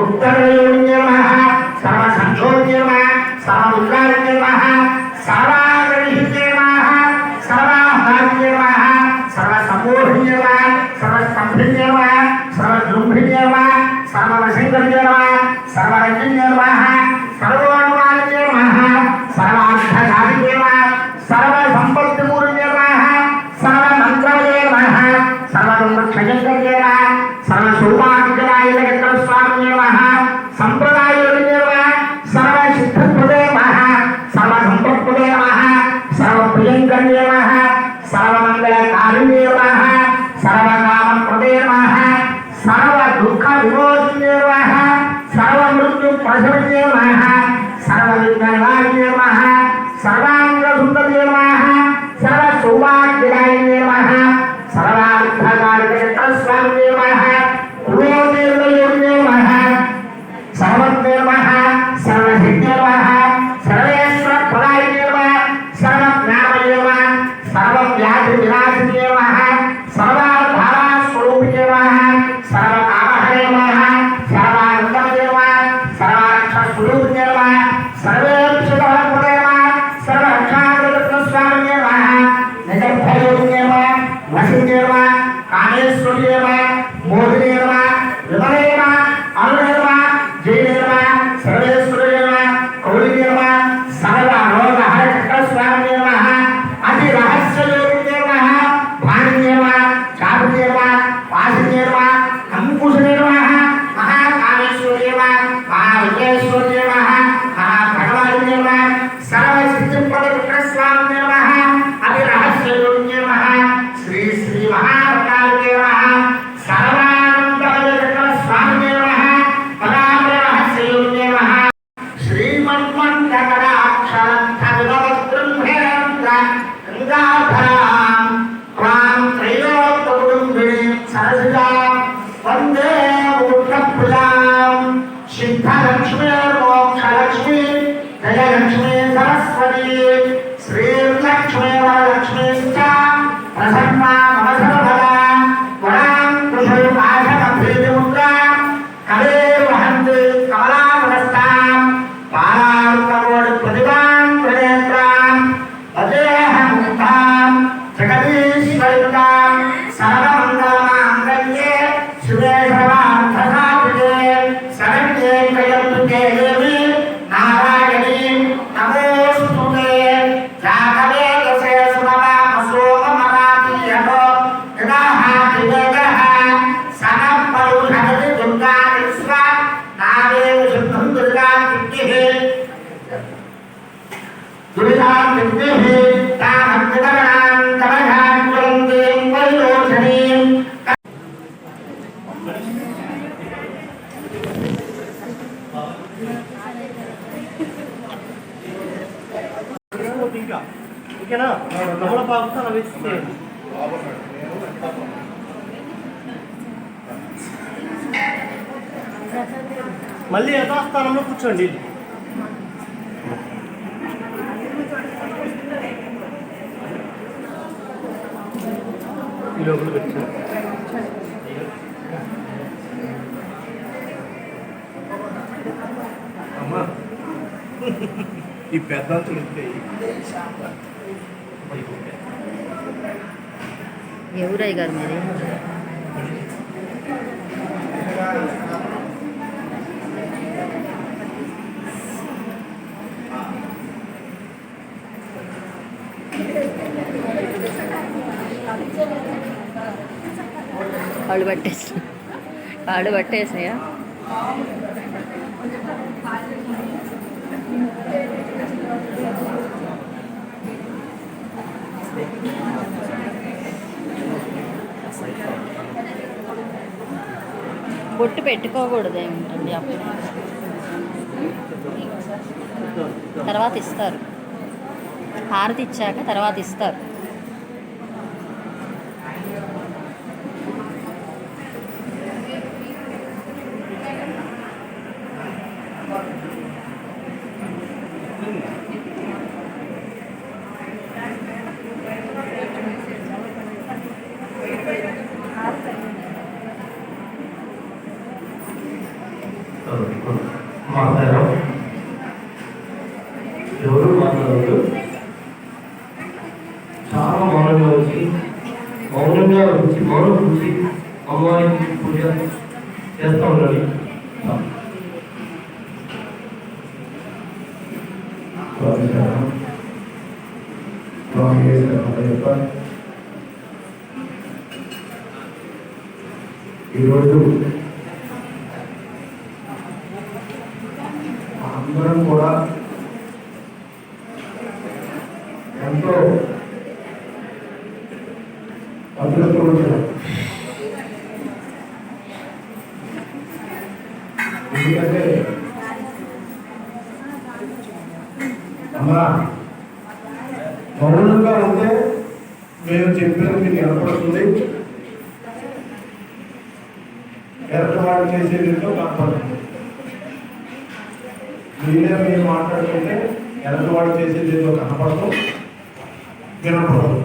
उत्तरयोगिदेव सर्वसंक्षोभदेव सर्वमुद्रादेव सर्वाग्रहीदेव सर्वाहारदेव सर्वसम्मोहिदेव सर्वस्तम्भिदेव सर्वजृम्भिदेव सर्ववशङ्करदेव सर्वरञ्जनदेव सर्वोन्मादेव सर्वार्थसाधिदेव सर्वसम्पत्तिपूर्णदेव सर्वमन्त्रदेव सर्वदुर्क्षयङ्करदेव सर्वसौभाग्यदायकचक्रस्वामिदेव सम्प्रदायदेव सर्वसिद्धप्रदेव सर्वसम्पत्प्रदेव सर्वप्रियङ्करदेव सर्वमङ्गलकारिदेव सर्वकामप्रदेव सर्वदुःखविमोचनदेव सर्वमृत्युप्रशमनदेव सर्वविघ्ननिवारणदेव सर्वाङ्गसुन्दरदेव सर्वसौभाग्यदायकदेव सर्वार्थकारिकचक्रस्वामिदेव कुलोदेवयोगिदेव सर्वदेव सर्वसिद्धदेव सर्वेश्वरप्रदायदेव सर्वज्ञानदेव सर्वव्याधिविनाशदेव सर्वाधारस्वरूपदेव सर्वकामहदेव सर्वानन्ददेव सर्वारक्षस्वरूपदेव सर्वेक्षितफलप्रदेव सर्वरक्षाकृतस्वामिदेव निजभयोगिदेव वसुदेव कामेश्वरदेव मोदिदेव विमलेव अरुणदेव जयदेव सर्वेश्वरदेव कौलिदेव सर्वरोगहरचक्रस्वामिदेव अतिरहस्ययोगिदेव भानुदेव चारुदेव वासुदेव अंकुशदेव महाकामेश्वरदेव महाविघ्नेश्वरदेव महाभगवानदेव सर्वसिद्धिप्रदचक्रस्वामिदेव अतिरहस्ययोगिदेव श्री श्री महाकालदेव सर्वानन्दचक्रस्वामिदेव पदामरहस्ययोगिदेव श्रीमन्मन्दकटाक्षरब्रह्मेन्द्र गङ्गाधरां त्वां त्रैलोक्यकुटुम्बिनीं सरसिजां वन्दे मूर्धप्रियां सिद्धलक्ष्मीर्मोक्षलक्ष्मी जयलक्ष्मी सरस्वती श्रीलक्ष्मी वरलक्ष्मीश्च प्रसन्ना मम सर्वदा वरां कुशलपाशमभेदमुद्रां कले वहन्ति कमलावनस्तां पारार्कवोडिप्रतिभां त्रिनेत्रां अजेहमुक्तां जगदीश्वरितां सर्वमङ्गलमाङ्गल्ये शिवे सर्वार्थसाधिके शरण्ये त्र्यम्बके देवी नारायणी नमोऽस्तुते जातवेदसे सुनवामसोममरातीयतो यदाहाति वेदः ఓకేనా నమ్మల బాబుతో అలా వేస్తే మళ్ళీ యథాస్థానంలో కూర్చోండి. ఈ లోపల పెట్టాను. అమ్మా ఈ పెద్దంతులు ఉంటాయి. ఎవరయ్య గారు మీది? కాళ్ళు పట్టేసినాయా? బొట్టు పెట్టుకోకూడదు ఏమిటండి అప్పుడు తర్వాత ఇస్తారు. హారతి ఇచ్చాక తర్వాత ఇస్తారు. మాట్లాడారు ఎవరు మాట్లాడదు. చాలా మౌనంగా వచ్చి మౌనం చూసి అమ్మవారికి పూజ చేస్తూ ఉండాలి. ఈరోజు అందరం కూడా ఎంతో అదృష్టవంతులు. ఎందుకంటే అమ్మా మౌనంగా ఉంటే మేము చెప్పేది మీకు ఏర్పడుతుంది. ఏర్పాటు చేసేదితో కనపడుతుంది. మీరే మీరు మాట్లాడుతుంటే ఎదుటివాడు చేసేది ఏదో కనపడదు, వినపడదు.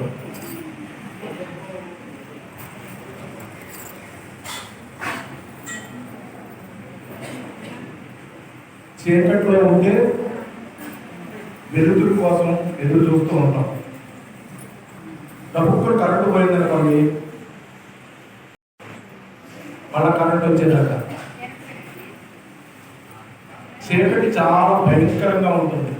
చీకట్లో ఉంటే వెలుతురు కోసం ఎదురు చూస్తూ ఉంటాం. డబ్బుకు కరెంటు పోయిందనుకోండి, మళ్ళా కరెంటు వచ్చేదాకా చీకటి చాలా భయంకరంగా ఉంటుంది.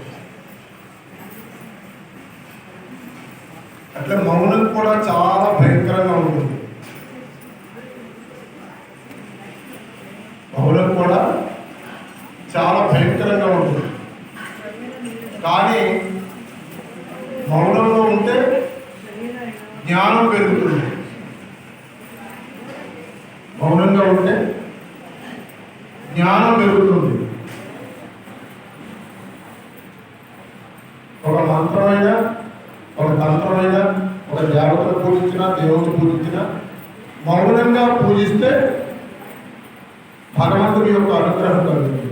అట్లా మౌనం కూడా చాలా భయంకరంగా ఉంటుంది. మౌనం కూడా చాలా భయంకరంగా ఉంటుంది. కానీ మౌనంలో ఉంటే జ్ఞానం పెరుగుతుంది. మౌనంగా ఉంటే జ్ఞానం పెరుగుతుంది. ఒక మంత్రమైన, ఒక తంత్రమైన, ఒక దేవతను పూజించిన, దేవుని పూజించిన మౌనంగా పూజిస్తే భగవంతుడి యొక్క అనుగ్రహం కలుగుతుంది.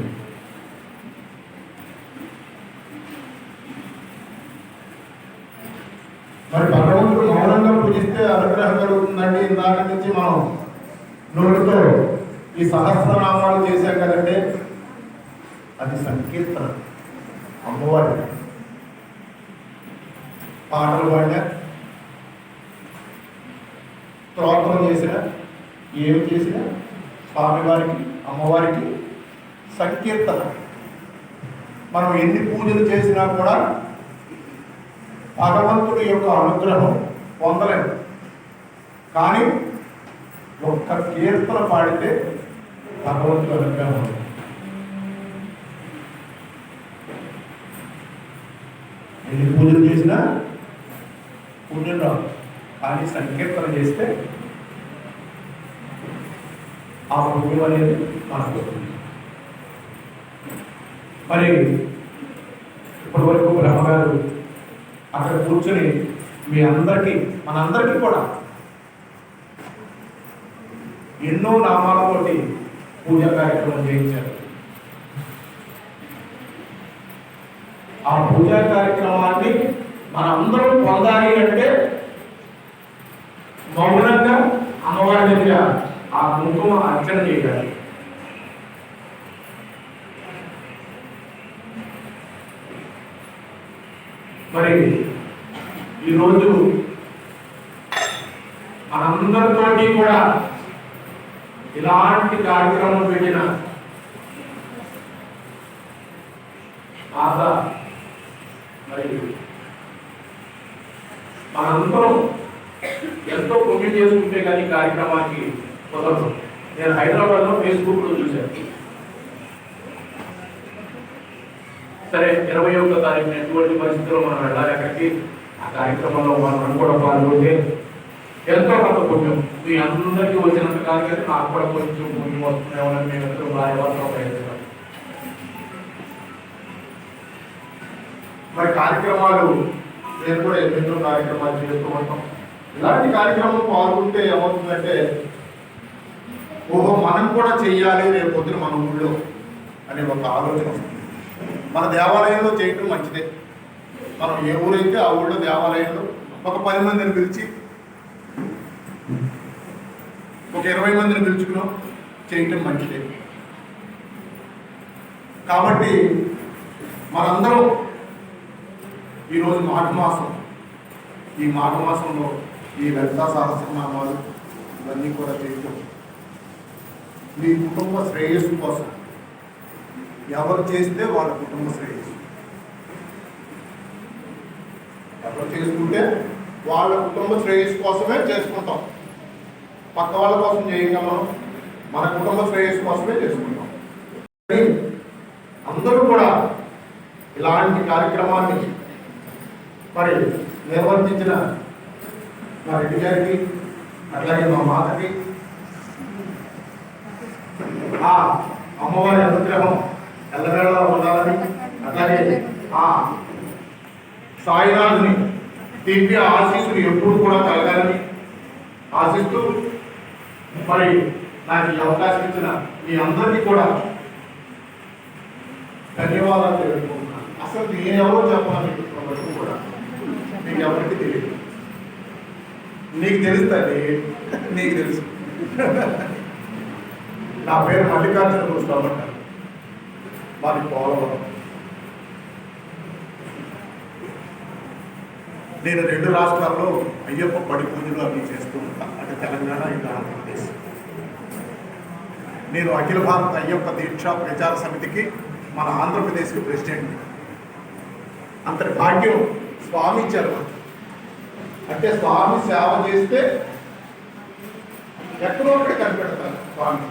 మరి భగవంతుడు మౌనంగా పూజిస్తే అనుగ్రహం కలుగుతుందండి. ఇందాక నుంచి మనం నోటితో ఈ సహస్రనామాలు చేశాం కదండి, అది సంకీర్తన. అమ్మవారి పాటలు పాడినా, స్తోత్రం చేసినా, ఏమి చేసినా స్వామివారికి, అమ్మవారికి సంకీర్తన. మనం ఎన్ని పూజలు చేసినా కూడా భగవంతుడి యొక్క అనుగ్రహం పొందలేము. కానీ ఒక్క కీర్తన పాడితే భగవంతుడి అనుగ్రహం ఉంది. ఎన్ని పూజలు చేసినా పుణ్యం రాదు. కానీ సంకీర్తన చేస్తే ఆ పుణ్యం అనేది మనకు వస్తుంది. మరి ఇప్పటి వరకు బ్రహ్మగారు అక్కడ కూర్చొని మీ అందరికీ మనందరికీ కూడా ఎన్నో నామాలతోటి పూజా కార్యక్రమం చేయించారు. ఆ పూజా కార్యక్రమాన్ని మనందరం పొందాలి అంటే మౌనంగా అమ్మవారి దగ్గర ఆ కుంకుమ అర్చన చేయాలి. మరి ఈరోజు మనందరితోటి కూడా ఇలాంటి కార్యక్రమం పెట్టిన మాత మరి మనందరం ఎంతో పుణ్యం చేసుకుంటే కానీ కార్యక్రమానికి కుదరదు. నేను హైదరాబాద్లో ఫేస్బుక్లో చూశాను. సరే 21వ తారీఖున ఎటువంటి పరిస్థితుల్లో మనం వెళ్ళాలి అక్కడికి, ఆ కార్యక్రమంలో మనం కూడా పాల్గొంటే ఎంతో కొంత పుణ్యం మీ అందరికీ వచ్చినంత కాదు కానీ నాకు కూడా కొంచెం పుణ్యం వస్తున్నాయని మేము ఎంతో భార్యభర్తలు ప్రయత్నిస్తాం. మరి కార్యక్రమాలు నేను కూడా ఎన్నెన్నో కార్యక్రమాలు చేస్తూ ఉంటాం. ఇలాంటి కార్యక్రమం పాల్గొంటే ఏమవుతుందంటే ఓహో మనం కూడా చెయ్యాలి రేపు పొద్దున మన ఊళ్ళో అనే ఒక ఆలోచన వస్తుంది. మన దేవాలయంలో చేయటం మంచిదే. మనం ఏ ఊరైతే ఆ ఊళ్ళో దేవాలయంలో ఒక 10 మందిని పిలిచి ఒక 20 మందిని పిలుచుకున్నాం చేయటం మంచిదే. కాబట్టి మనందరం ఈరోజు మాఘమాసం, ఈ మాఘమాసంలో ఈ లలితా సహస్రనామాలు ఇవన్నీ కూడా చేయటం మీ కుటుంబ శ్రేయస్సు కోసం. ఎవరు చేస్తే వాళ్ళ కుటుంబ శ్రేయస్సు, ఎవరు చేసుకుంటే వాళ్ళ కుటుంబ శ్రేయస్సు కోసమే చేసుకుంటాం. పక్క వాళ్ళ కోసం చేయగలం, మన కుటుంబ శ్రేయస్సు కోసమే చేసుకుంటాం. అందరూ కూడా ఇలాంటి కార్యక్రమాన్ని మరి నిర్వర్తించిన మా రెడ్డి గారికి అట్లాగే మా మాతకి ఆ అమ్మవారి అనుగ్రహం ఎల్లవేళలా ఉండాలని, అట్లాగే ఆ సాయినాథుని దివ్య ఆశీస్సులు ఎప్పుడు కూడా కలగాలని ఆశిస్తూ మరి నాకు ఈ అవకాశం ఇచ్చిన మీ అందరికీ కూడా ధన్యవాదాలు తెలుపుకుంటున్నాను. అసలు నేను ఎవరో చెప్పాలని వరకు కూడా మీకు ఎవరికి తెలియదు. నీకు తెలుస్తుంది, నీకు తెలుసు. నా పేరు మల్లికార్జున కూర్చోమంటారు, మాది పోలవరం. నేను 2 రాష్ట్రాల్లో అయ్యప్ప పడి పూజలు అవి చేస్తూ ఉంటాను, అటు తెలంగాణ ఇటు ఆంధ్రప్రదేశ్. నేను అఖిల భారత అయ్యప్ప దీక్షా ప్రచార సమితికి మన ఆంధ్రప్రదేశ్కి ప్రెసిడెంట్. అంతటి భాగ్యం స్వామి ఇచ్చారు. అంటే స్వామి సేవ చేస్తే ఎక్కడో అక్కడ కనిపెడతారు స్వామి,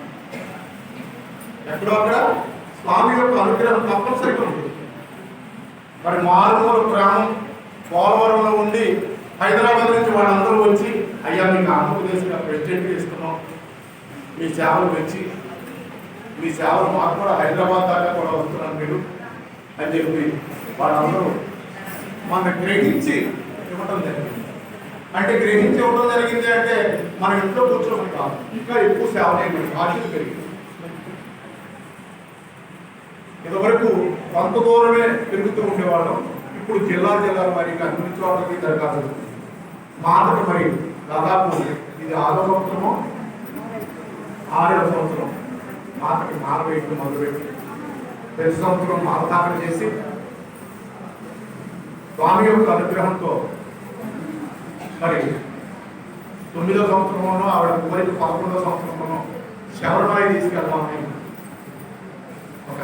ఎక్కడో అక్కడ స్వామి యొక్క అనుగ్రహం తప్పనిసరిగా ఉంటుంది. మరి మారుమూల గ్రామం పోలవరంలో ఉండి హైదరాబాద్ నుంచి వాళ్ళందరూ వచ్చి అయ్యా మీకు ఆంధ్రప్రదేశ్గా ప్రెసిడెంట్ ఇస్తున్నాం, మీ సేవలు వచ్చి మీ సేవలు మాకు కూడా హైదరాబాద్ దాకా కూడా వస్తున్నాను మీరు అని చెప్పి వాళ్ళందరూ మన గ్రహించి ఇవ్వటం జరిగింది. అంటే గ్రహించి ఇవ్వడం జరిగింది అంటే మన ఇంట్లో కూర్చోమని కాదు, ఇంకా ఎక్కువ సేవ చేయమని ఆశలు పెరిగింది. ఇదివరకు కొంత దూరమే తిరుగుతూ ఉండేవాళ్ళం, ఇప్పుడు జిల్లాల మరి అన్ని చోట్లకి దరఖాస్తు. మాతకు మరి దాదాపు ఇది 6వ సంవత్సరము 6వ సంవత్సరం మాతకి మాల వేయడం మొదలుపెట్టి ప్రతి సంవత్సరం మాల దాఖలు చేసి స్వామి యొక్క అనుగ్రహంతో మరి 9వ సంవత్సరంలోనూ ఆవిడ కోరిక 11వ సంవత్సరంలోనూ శబరిమల తీసుకెళ్తామని ఒక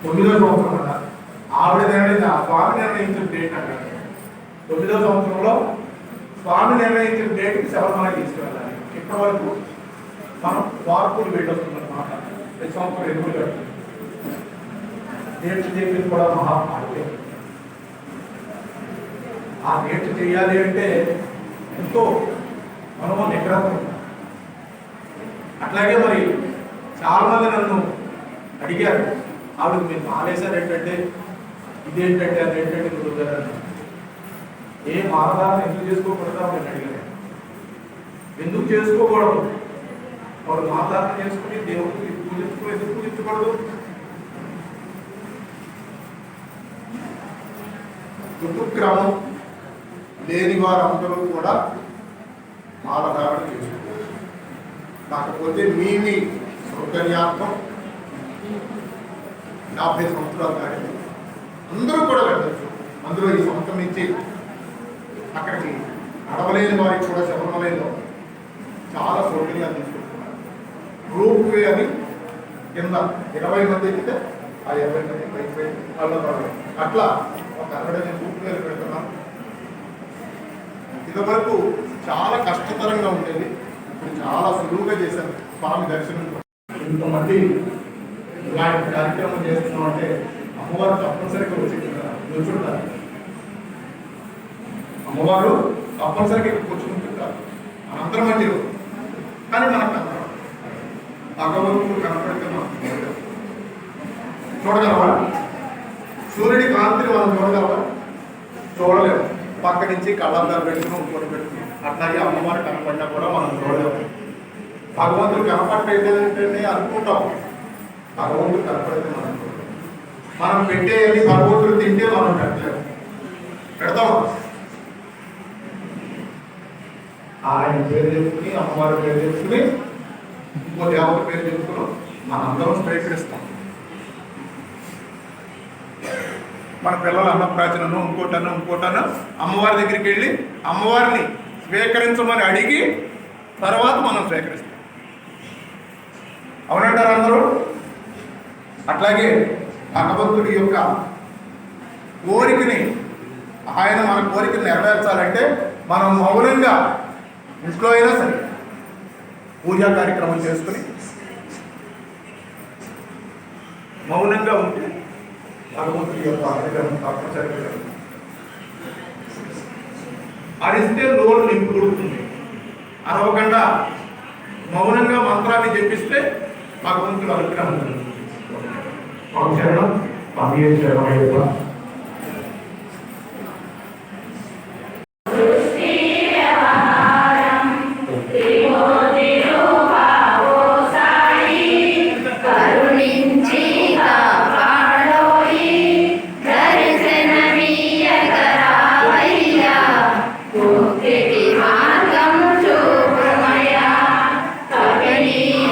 9వ సంవత్సరం అట ఆవిడ నిర్ణయించిన స్వామి నిర్ణయించిన డేట్ అంట. 9వ సంవత్సరంలో స్వామి నిర్ణయించిన డేట్కి శబరిమల తీసుకెళ్ళాలి. ఇప్పటి వరకు మనం వార్పులు పెట్టొస్తున్నమాట. ప్రతి సంవత్సరం 8 గంటలు డేట్ చెప్పింది కూడా మహాపాఠ్యం. ఆ డేట్ చేయాలి అంటే ఎంతో మనము నిగ్రహం. అట్లాగే మరి చాలా మంది నన్ను అడిగారు, ఆవిడకి మీరు మాలేశారు ఏంటంటే ఇదేంటంటే అదేంటంటే గురువుగారు ఏ మానదాన్ని ఎందుకు చేసుకోకూడదా అని అడిగారు. ఎందుకు చేసుకోకూడదు? వాడు మాతాన్ని చేసుకుని దేవుడికి పూజించుకుని ఎందుకు పూజించకూడదు? ఋతుక్రమం లేని వారందరూ కూడా మాలధారణ చేసుకోవచ్చు. కాకపోతే మీ సౌకర్యార్థం 50 సంవత్సరాలు దాటింది అందరూ కూడా వెళ్ళచ్చు. అందులో ఈ సంవత్సరం నుంచి అక్కడికి నడవలేని వారికి కూడా శబరిమలలో చాలా సౌకర్యాలు తీసుకుంటున్నారు. గ్రూప్ వే అని కింద 20 మంది ఎక్కితే ఆ 20 మంది పైకి అట్లా ఒక 60 గ్రూప్ వేలు పెడుతున్నాం. ఇదివరకు చాలా కష్టతరంగా ఉండేది, ఇప్పుడు చాలా సులువుగా చేశారు స్వామి దర్శనం. ఇంతమంది ఇలాంటి కార్యక్రమం చేస్తున్నాం అంటే అమ్మవారు తప్పనిసరిగా వచ్చి కూర్చుంటారు. అమ్మవారు తప్పనిసరిగా కూర్చుంటుంటారు అందరం మధ్యలో. కానీ మనకు కనపడదు. భగవంతుడు కనపడితే మనం చూడగలవా? సూర్యుడి కాంతిని మనం చూడగలవా? చూడలేము. పక్క నుంచి కళ్ళద్దాలు పెట్టుకుని ఇంకోటి పెట్టుకుని అట్లాగే అమ్మవారు కనపడినా కూడా మనం చూడలేము. భగవంతుడు కనపడలేదంటే అనుకుంటాం, భగవంతుడు కనపడితే మనం చూడలేము. మనం పెట్టేది భగవంతుడు తింటే మనం పెట్టలేము. పెడతాం. ఆయన పేరు చెప్పుకుని అమ్మవారి పేరు చెప్పుకుని ఇంకో దేవత పేరు చెప్పుకుని మనందరం స్వీకరిస్తాం. మన పిల్లల అన్నప్రాచనను ఇంకోటను అమ్మవారి దగ్గరికి వెళ్ళి అమ్మవారిని స్వీకరించమని అడిగి తర్వాత మనం స్వీకరిస్తాం. అవునంటారు అందరూ? అట్లాగే భగవంతుడి యొక్క కోరికని ఆయన మన కోరికను నెరవేర్చాలంటే మనం మౌనంగా ఇంట్లో అయినా సరే పూజా కార్యక్రమం చేసుకుని మౌనంగా ఉంటే భగవంతుడి యొక్క అనుగ్రహం తప్పనిసరిగా అరిస్తే నోరు నింపు కొడుతుంది. అరవకుండా మౌనంగా మంత్రాన్ని జపిస్తే భగవంతుడు అనుగ్రహం శరణం శరణమయ్యప్ప.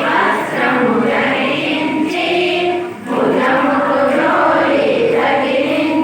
వస్త్రము ధరించి భుజముకు జోలి తగిలించి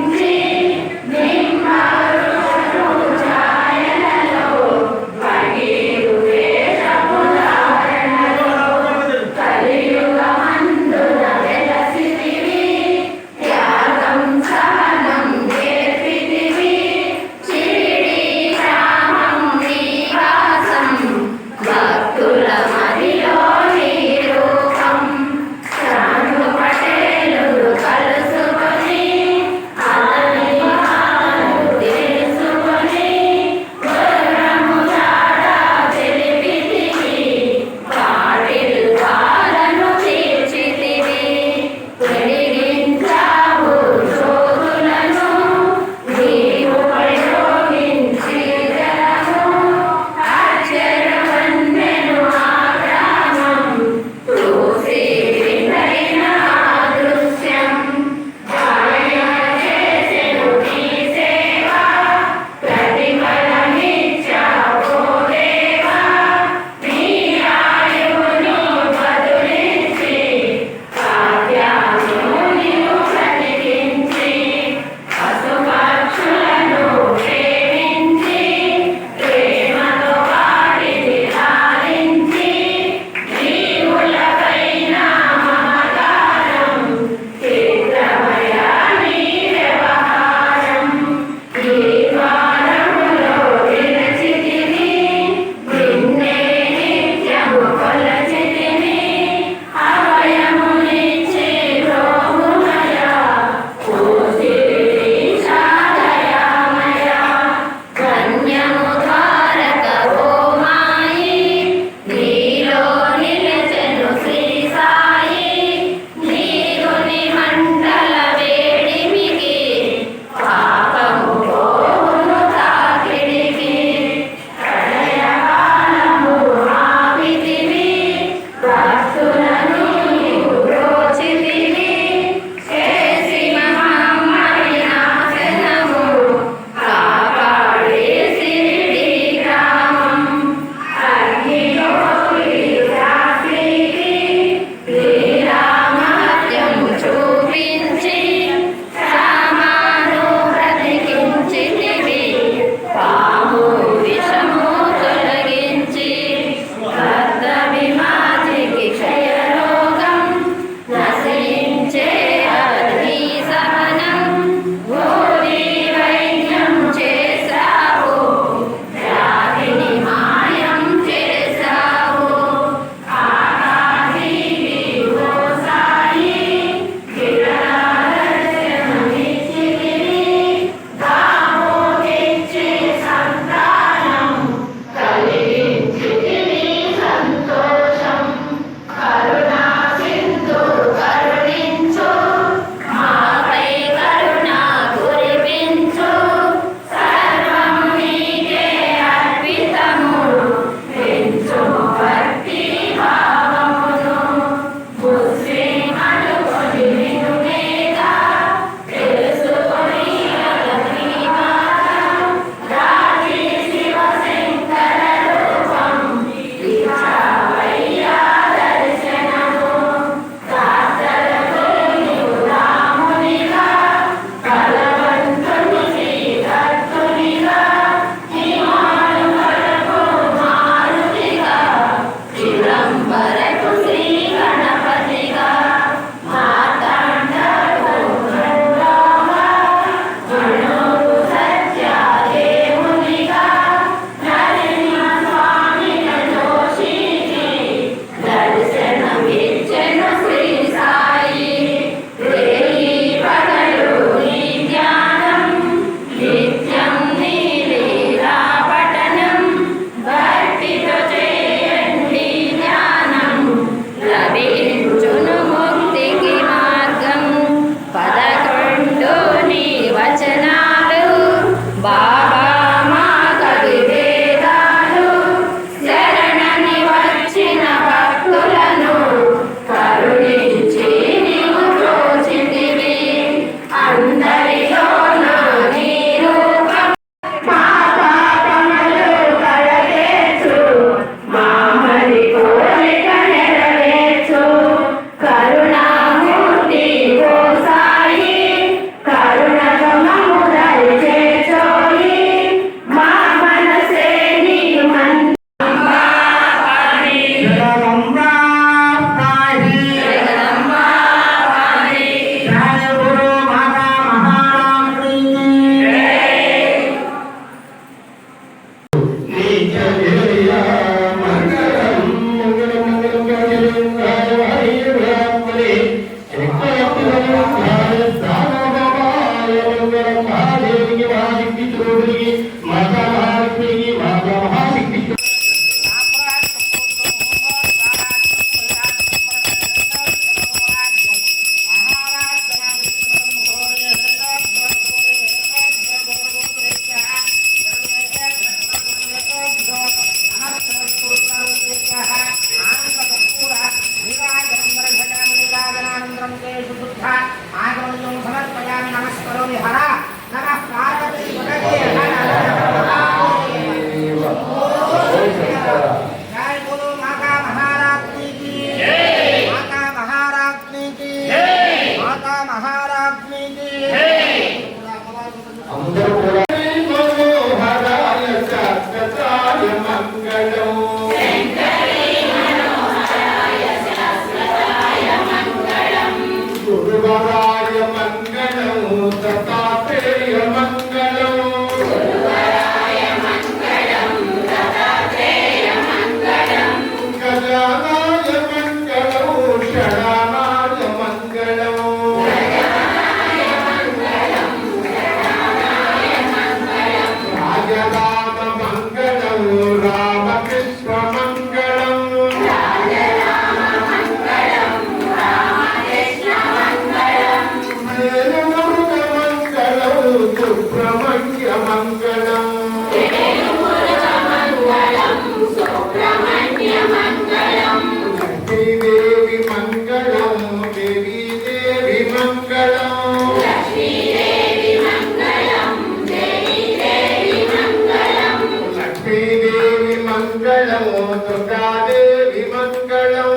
దుర్గాదేవి మంగళం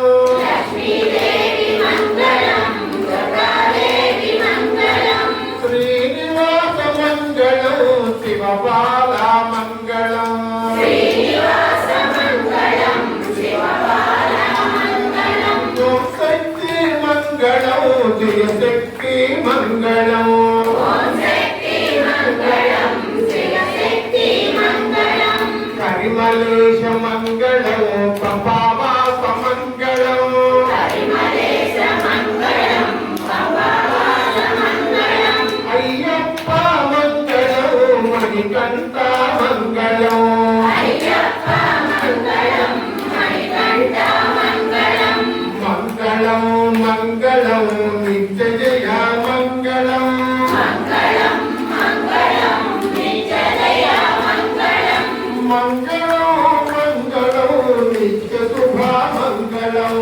శ్రీనివాస మంగళం శివబాల మంగళం ఓం శక్తి మంగళం జయ శక్తి మంగళం కరిమలేశ మంగళం ప్రభావాస మంగళం అయ్యప్ప మంగళం మణికంఠ మంగళం మంగళం మంగళం నిత్య జయ మంగళం మంగళం మంగళం నిత్య శుభ మంగళం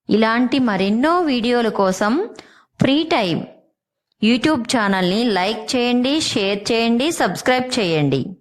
ఇలాంటి మరెన్నో వీడియోల కోసం ఫ్రీ టైం యూట్యూబ్ ఛానల్ని లైక్ చేయండి, షేర్ చేయండి, సబ్స్క్రైబ్ చేయండి.